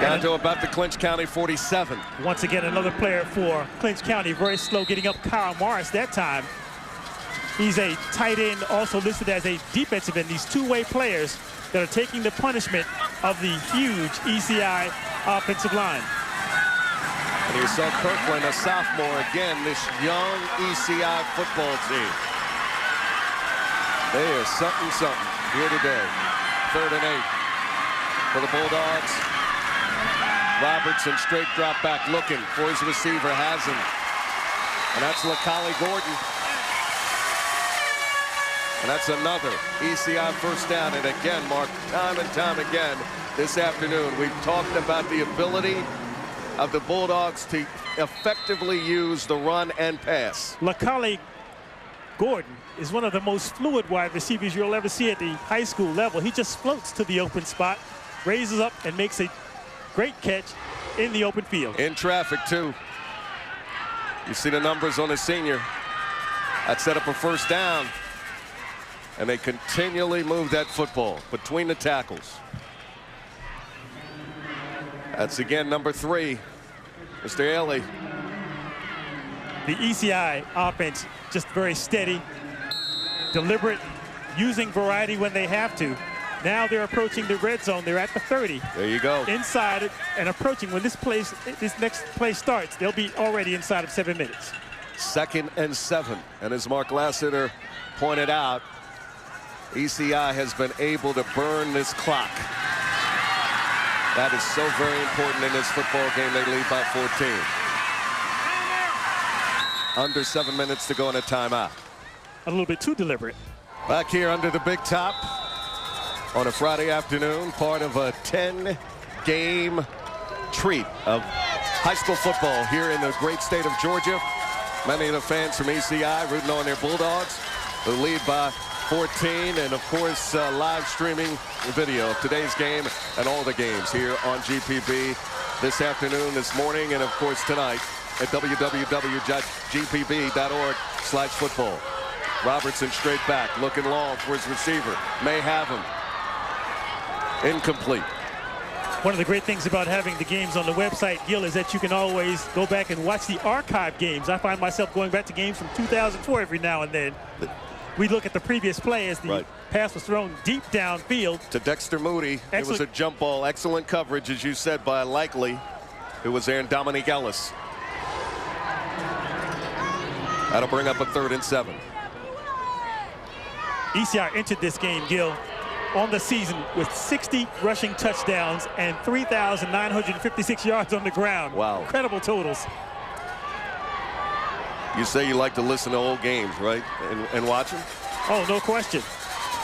Down to about the Clinch County 47. Once again, another player for Clinch County, very slow getting up. Kyle Morris that time. He's a tight end, also listed as a defensive end. These two-way players that are taking the punishment of the huge ECI offensive line. And you saw Kirkland, a sophomore, again, this young ECI football team. They are something here today. 3rd and 8 for the Bulldogs. Robertson straight drop back looking for his receiver, has him. And that's LaCollie Gordon. And that's another ECI first down. And again, Mark, time and time again this afternoon, we've talked about the ability of the Bulldogs to effectively use the run and pass. LaCollie Gordon is one of the most fluid wide receivers you'll ever see at the high school level. He just floats to the open spot, raises up, and makes a great catch in the open field. In traffic, too. You see the numbers on the senior. That set up a first down. And they continually move that football between the tackles. That's again number 3, Mr. Ailey. The ECI offense just very steady, deliberate, using variety when they have to. Now they're approaching the red zone. They're at the 30. There you go. Inside and approaching. When this next play starts, they'll be already inside of 7 minutes. 2nd and 7. And as Mark Lassiter pointed out, ECI has been able to burn this clock. That is so very important in this football game. They lead by 14. Under 7 minutes to go in a timeout. A little bit too deliberate. Back here under the big top on a Friday afternoon, part of a 10-game treat of high school football here in the great state of Georgia. Many of the fans from ECI rooting on their Bulldogs, who lead by 14, and of course live streaming video of today's game and all the games here on GPB this afternoon, this morning, and of course tonight at www.gpb.org/football. Robertson straight back, looking long for his receiver. May have him. Incomplete. One of the great things about having the games on the website, Gil, is that you can always go back and watch the archive games. I find myself going back to games from 2004 every now and then. We look at the previous play as the pass was thrown deep downfield. To Dexter Moody. Excellent. It was a jump ball. Excellent coverage, as you said, by Likely, who was there, and Dominique Ellis. That'll bring up a 3rd and 7. ECI entered this game, Gil, on the season with 60 rushing touchdowns and 3,956 yards on the ground. Wow. Incredible totals. You say you like to listen to old games, right? And watch them? Oh, no question.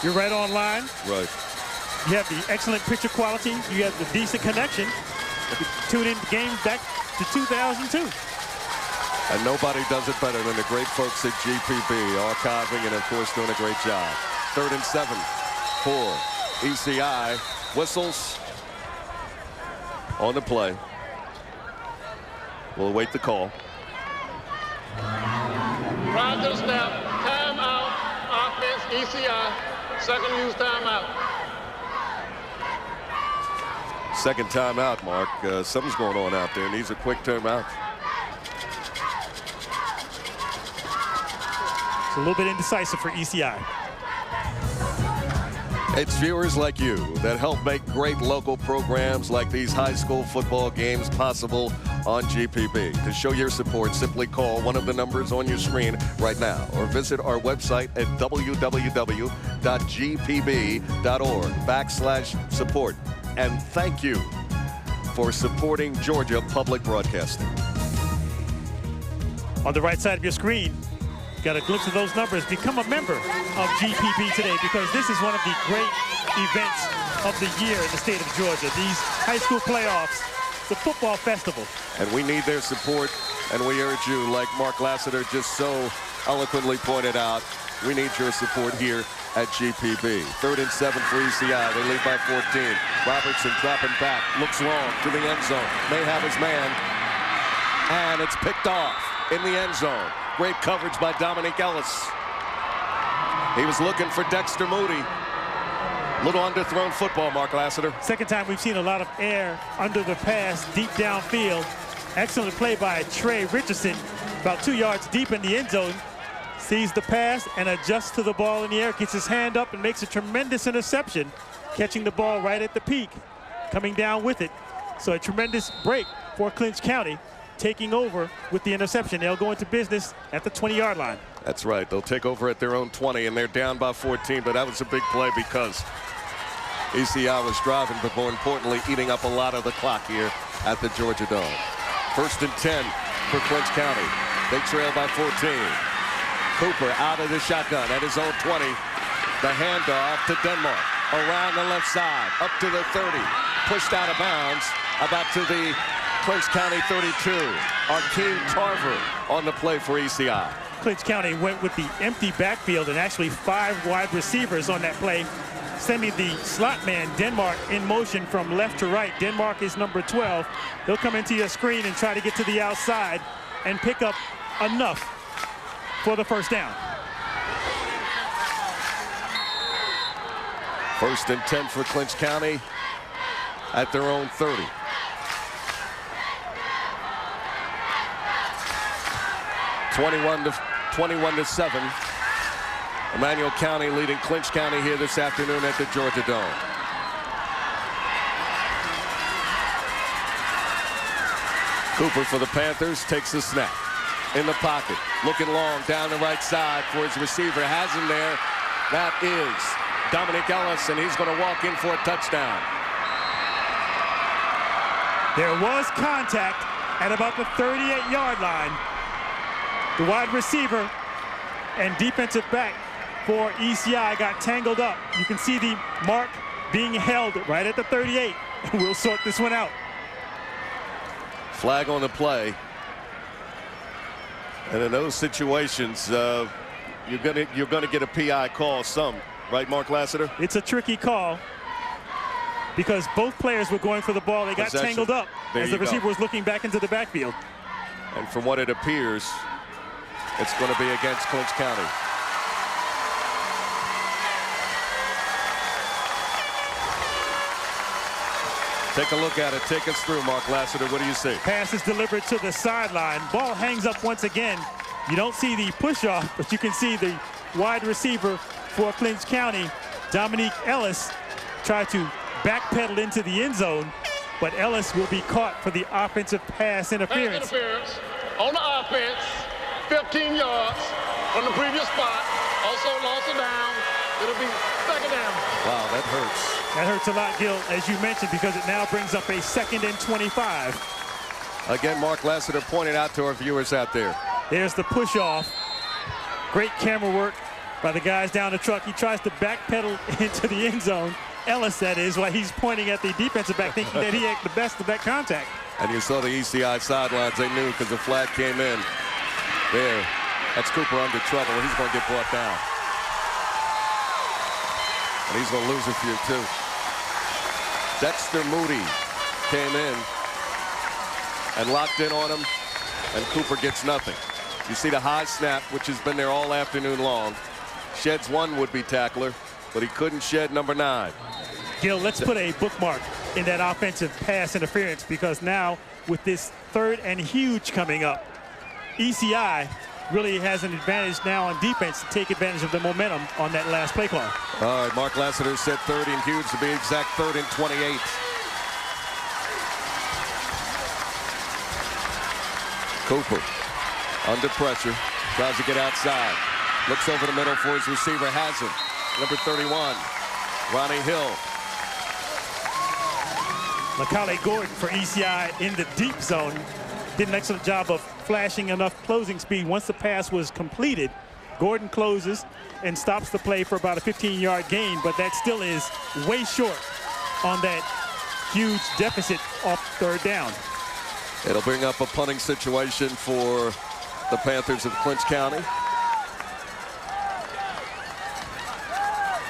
You're right online. Right. You have the excellent picture quality. You have the decent connection. You tune in games back to 2002. And nobody does it better than the great folks at GPB, archiving and, of course, doing a great job. 3rd and 7 for ECI. Whistles on the play. We'll await the call. Prior to the snap, timeout, offense, ECI, second use timeout. Second timeout, Mark. Something's going on out there. Needs a quick timeout. It's a little bit indecisive for ECI. It's viewers like you that help make great local programs like these high school football games possible on GPB. To show your support, simply call one of the numbers on your screen right now or visit our website at www.gpb.org/support. And thank you for supporting Georgia Public Broadcasting. On the right side of your screen, got a glimpse of those numbers. Become a member of GPB today, because this is one of the great events of the year in the state of Georgia. These high school playoffs, the football festival. And we need their support, and we urge you, like Mark Lassiter just so eloquently pointed out, we need your support here at GPB. 3rd and 7 for ECI. They lead by 14. Robertson dropping back, looks long to the end zone. May have his man, and it's picked off in the end zone. Great coverage by Dominique Ellis. He was looking for Dexter Moody. Little underthrown football, Mark Lassiter. Second time we've seen a lot of air under the pass, deep downfield. Excellent play by Trey Richardson, about 2 yards deep in the end zone. Sees the pass and adjusts to the ball in the air, gets his hand up and makes a tremendous interception, catching the ball right at the peak, coming down with it. So a tremendous break for Clinch County, taking over with the interception. They'll go into business at the 20-yard line. That's right. They'll take over at their own 20, and they're down by 14, but that was a big play because ECI was driving, but more importantly, eating up a lot of the clock here at the Georgia Dome. 1st and 10 for Clinch County. They trail by 14. Cooper out of the shotgun at his own 20. The handoff to Denmark. Around the left side, up to the 30. Pushed out of bounds, about to the Clinch County 32. Arkeem Tarver on the play for ECI. Clinch County went with the empty backfield and actually 5 wide receivers on that play, sending the slot man Denmark in motion from left to right. Denmark is number 12. He'll come into your screen and try to get to the outside and pick up enough for the first down. 1st and 10 for Clinch County at their own 30. Twenty-one to 7. Emmanuel County leading Clinch County here this afternoon at the Georgia Dome. Cooper for the Panthers takes the snap. In the pocket, looking long down the right side for his receiver. Has him there. That is Dominic Ellis, and he's going to walk in for a touchdown. There was contact at about the 38-yard line. The wide receiver and defensive back for ECI got tangled up. You can see the mark being held right at the 38. We'll sort this one out. Flag on the play. And in those situations, you're gonna get a PI call some, right, Mark Lassiter? It's a tricky call because both players were going for the ball. They got tangled up as the receiver was looking back into the backfield. And from what it appears, it's going to be against Clinch County. Take a look at it. Take us through, Mark Lassiter. What do you see? Pass is delivered to the sideline. Ball hangs up once again. You don't see the push-off, but you can see the wide receiver for Clinch County, Dominique Ellis, try to backpedal into the end zone, but Ellis will be caught for the offensive pass interference. Pass interference on the offense, 15 yards from the previous spot. Also lost it down. It'll be second down. Wow, that hurts. That hurts a lot, Gil, as you mentioned, because it now brings up a 2nd and 25. Again, Mark Lassiter pointed out to our viewers out there. There's the push-off. Great camera work by the guys down the truck. He tries to backpedal into the end zone. Ellis, that is, while he's pointing at the defensive back, thinking that he had the best of that contact. And you saw the ECI sidelines. They knew because the flag came in. There. That's Cooper under trouble. He's going to get brought down. And he's going to lose a few, too. Dexter Moody came in and locked in on him, and Cooper gets nothing. You see the high snap, which has been there all afternoon long. Sheds one would-be tackler, but he couldn't shed number 9. Gil, let's put a bookmark in that offensive pass interference, because now with this 3rd and huge coming up, ECI really has an advantage now on defense to take advantage of the momentum on that last play call. All right, Mark Lassiter said 3rd and huge, to be exact, 3rd and 28. Cooper under pressure, tries to get outside, looks over the middle for his receiver, has him. Number 31, Ronnie Hill. Macaulay Gordon for ECI in the deep zone. Did an excellent job of flashing enough closing speed. Once the pass was completed, Gordon closes and stops the play for about a 15-yard gain, but that still is way short on that huge deficit off 3rd down. It'll bring up a punting situation for the Panthers of Clinch County.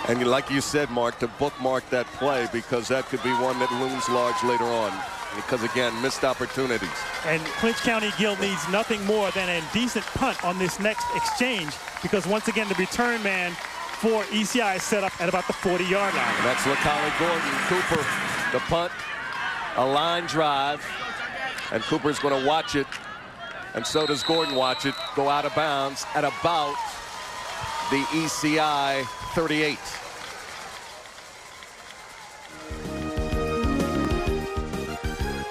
And like you said, Mark, to bookmark that play, because that could be one that looms large later on. Because, again, missed opportunities. And Clinch County, Gil, needs nothing more than a decent punt on this next exchange, because once again the return man for ECI set up at about the 40-yard line. And that's LaCollie Gordon. Cooper, the punt, a line drive, and Cooper's going to watch it, and so does Gordon watch it, go out of bounds at about the ECI 38.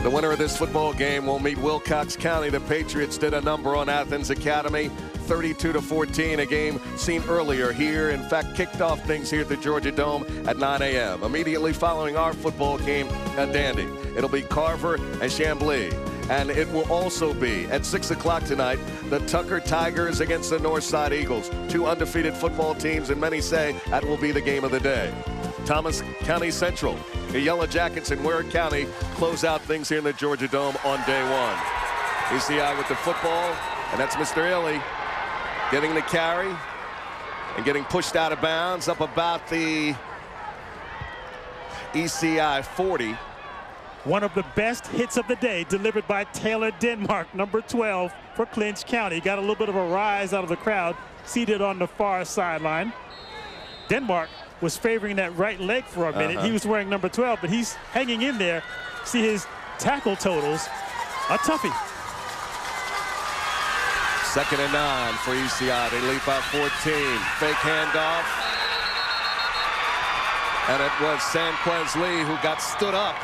The winner of this football game will meet Wilcox County. The Patriots did a number on Athens Academy, 32-14, a game seen earlier here. In fact, kicked off things here at the Georgia Dome at 9 a.m. Immediately following our football game at Dandy. It'll be Carver and Chamblee. And it will also be at 6 o'clock tonight, the Tucker Tigers against the Northside Eagles. Two undefeated football teams, and many say that will be the game of the day. Thomas County Central, the Yellow Jackets in Ware County close out things here in the Georgia Dome on day one. ECI with the football, and that's Mr. Illy getting the carry and getting pushed out of bounds up about the ECI 40. One of the best hits of the day delivered by Taylor Denmark, number 12 for Clinch County. Got a little bit of a rise out of the crowd, seated on the far sideline. Denmark was favoring that right leg for a minute. He was wearing number 12, but he's hanging in there. See his tackle totals, a toughie. 2nd and 9 for ECI. They leap out 14. Fake handoff. And it was Sanquez Lee who got stood up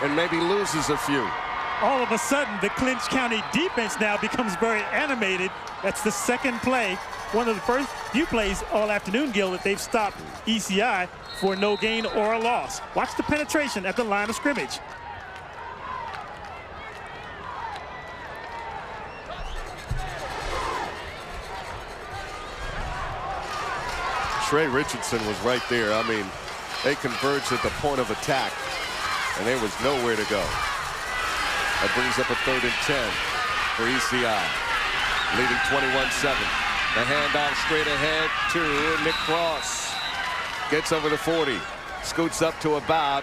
and maybe loses a few. All of a sudden, the Clinch County defense now becomes very animated. That's the second play. One of the first few plays all afternoon, Gil, that they've stopped ECI for no gain or a loss. Watch the penetration at the line of scrimmage. Trey Richardson was right there. I mean, they converged at the point of attack, and there was nowhere to go. That brings up a 3rd and 10 for ECI, leading 21-7. The handoff straight ahead to Nick Cross. Gets over the 40, scoots up to about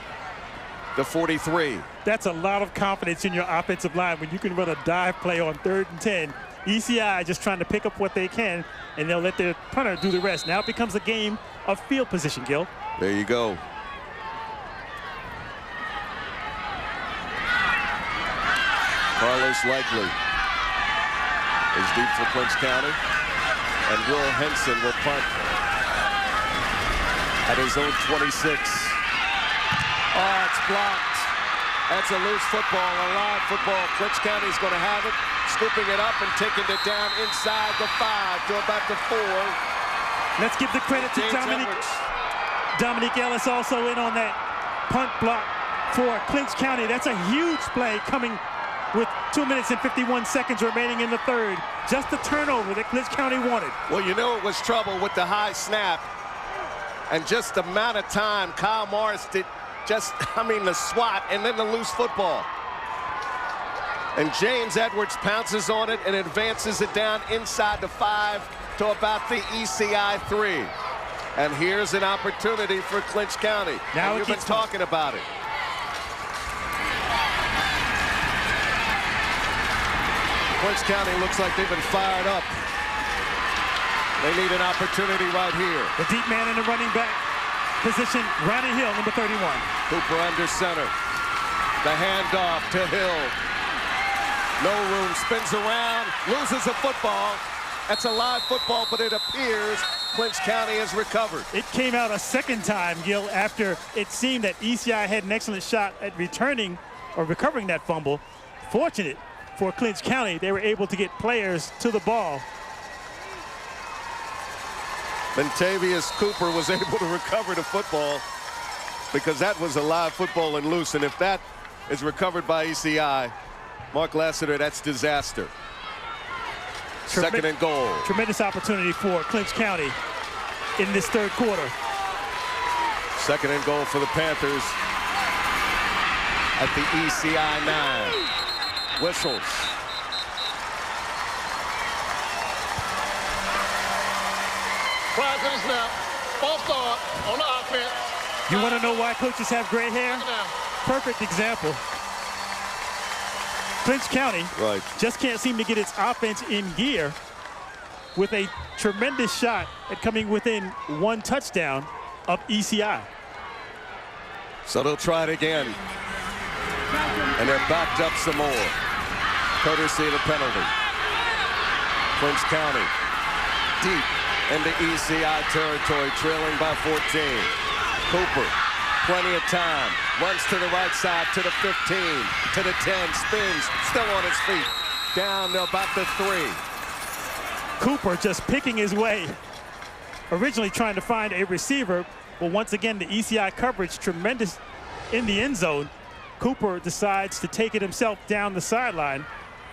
the 43. That's a lot of confidence in your offensive line when you can run a dive play on 3rd and 10. ECI just trying to pick up what they can, and they'll let their punter do the rest. Now it becomes a game of field position, Gil. There you go. Carlos Likely is deep for Clinch County, and Will Henson will punt at his own 26. Oh, it's blocked. That's a loose football, a live football. Clinch County's going to have it, scooping it up and taking it down inside the 5 to about the 4. Let's give the credit to Dominique Ellis, also in on that punt block for Clinch County. That's a huge play coming with 2 minutes and 51 seconds remaining in the 3rd. Just the turnover that Clinch County wanted. Well, you know it was trouble with the high snap, and just the amount of time Kyle Morris did. The swat and then the loose football. And James Edwards pounces on it and advances it down inside the 5 to about the ECI 3. And here's an opportunity for Clinch County. Now you've been talking about it. Clinch County looks like they've been fired up. They need an opportunity right here. The deep man in the running back position, Ronnie Hill, number 31. Cooper under center. The handoff to Hill. No room, spins around, loses a football. That's a live football, but it appears Clinch County has recovered. It came out a second time, Gil, after it seemed that ECI had an excellent shot at returning or recovering that fumble. Fortunate for Clinch County, they were able to get players to the ball. Ventavious Cooper was able to recover the football because that was a live football and loose. And if that is recovered by ECI, Mark Lassiter, that's disaster. 2nd and goal. Tremendous opportunity for Clinch County in this 3rd quarter. 2nd and goal for the Panthers at the ECI 9. Whistles. Prior to the snap, false start on the offense. You want to know why coaches have gray hair? Perfect example. Clinch County just can't seem to get its offense in gear. with a tremendous shot at coming within 1 touchdown of ECI. So they'll try it again. And they're backed up some more, courtesy of the penalty. Clinch County deep into ECI territory, trailing by 14. Cooper, plenty of time, runs to the right side, to the 15, to the 10, spins, still on his feet, down to about the 3. Cooper just picking his way, originally trying to find a receiver, but once again the ECI coverage tremendous in the end zone. Cooper decides to take it himself down the sideline.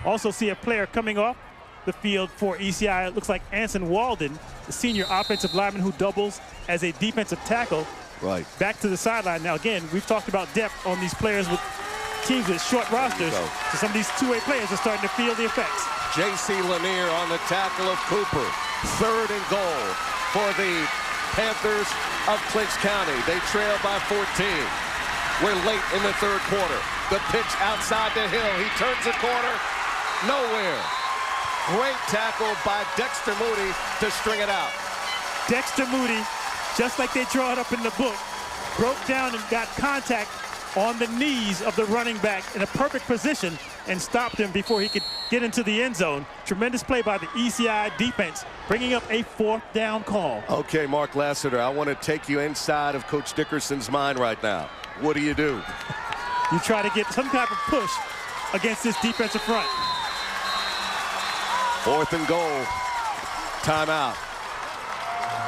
Also see a player coming off the field for ECI. It looks like Anson Walden, the senior offensive lineman who doubles as a defensive tackle. Right. Back to the sideline. Now again, we've talked about depth on these players with teams with short rosters. So some of these two-way players are starting to feel the effects. J.C. Lanier on the tackle of Cooper. 3rd and goal for the Panthers of Clinch County. They trail by 14. We're late in the 3rd quarter. The pitch outside the hill. He turns the corner. Nowhere. Great tackle by Dexter Moody to string it out. Dexter Moody, just like they draw it up in the book, broke down and got contact on the knees of the running back in a perfect position and stopped him before he could get into the end zone. Tremendous play by the ECI defense, bringing up a 4th down call. Okay, Mark Lassiter, I want to take you inside of Coach Dickerson's mind right now. What do? You try to get some type of push against this defensive front. 4th and goal. Timeout.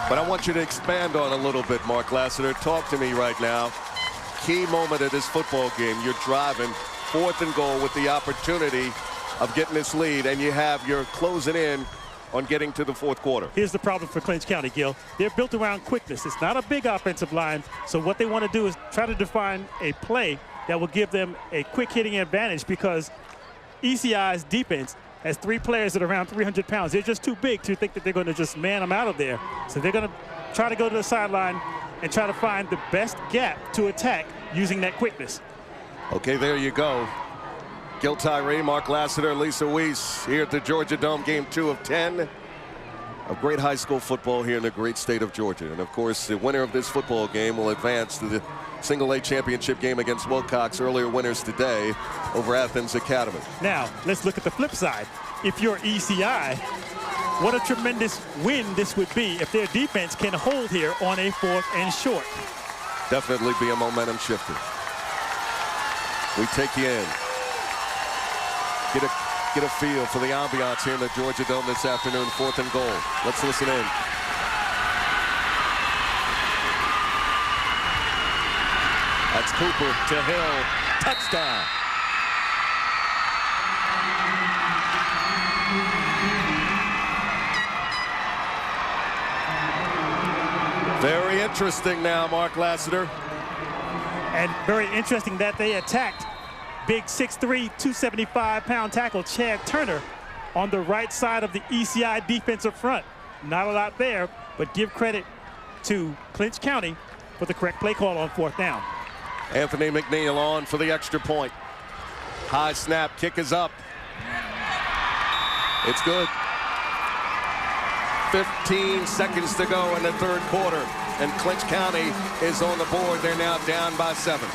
But I want you to expand on a little bit, Mark Lassiter. Talk to me right now. Key moment of this football game. You're driving, 4th and goal with the opportunity of getting this lead, and you're closing in on getting to the 4th quarter. Here's the problem for Clinch County, Gil. They're built around quickness. It's not a big offensive line, so what they want to do is try to define a play that will give them a quick hitting advantage, because ECI's defense has 3 players that are around 300 pounds. They're just too big to think that they're going to just man them out of there. So they're going to try to go to the sideline and try to find the best gap to attack using that quickness. Okay, there you go. Gil Tyree, Mark Lassiter, Lisa Weiss here at the Georgia Dome, game 2 of 10 of great high school football here in the great state of Georgia. And of course, the winner of this football game will advance to the Single A championship game against Wilcox, earlier winners today over Athens Academy. Now, let's look at the flip side. If you're ECI, what a tremendous win this would be if their defense can hold here on a 4th and short. Definitely be a momentum shifter. We take you in. Get a feel for the ambiance here in the Georgia Dome this afternoon. 4th and goal. Let's listen in. That's Cooper to Hill. Touchdown. Very interesting now, Mark Lassiter. And very interesting that they attacked big 6'3", 275-pound tackle Chad Turner on the right side of the ECI defensive front. Not a lot there, but give credit to Clinch County for the correct play call on 4th down. Anthony McNeil on for the extra point. High snap, kick is up. It's good. 15 seconds to go in the 3rd quarter, and Clinch County is on the board. They're now down by 7.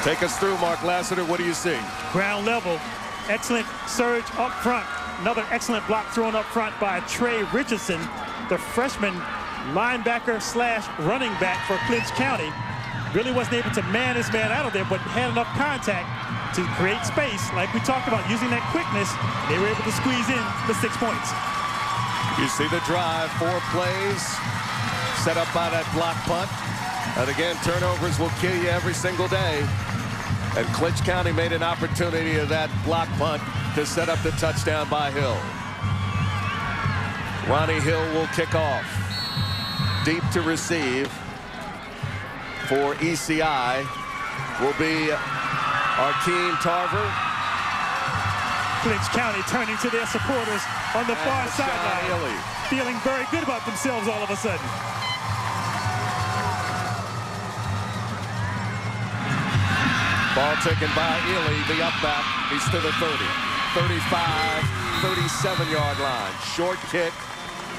Take us through, Mark Lassiter. What do you see? Ground level, excellent surge up front. Another excellent block thrown up front by Trey Richardson, the freshman linebacker / running back for Clinch County. Really wasn't able to man his man out of there, but had enough contact to create space. Like we talked about, using that quickness, they were able to squeeze in the 6 points. You see the drive, 4 plays set up by that block punt. And again, turnovers will kill you every single day. And Clinch County made an opportunity of that block punt to set up the touchdown by Hill. Ronnie Hill will kick off. Deep to receive for ECI will be Arkeem Tarver. Clinch County turning to their supporters on the far sideline, feeling very good about themselves all of a sudden. Ball taken by Ely, the up back. He's to the 30, 35, 37-yard line. Short kick.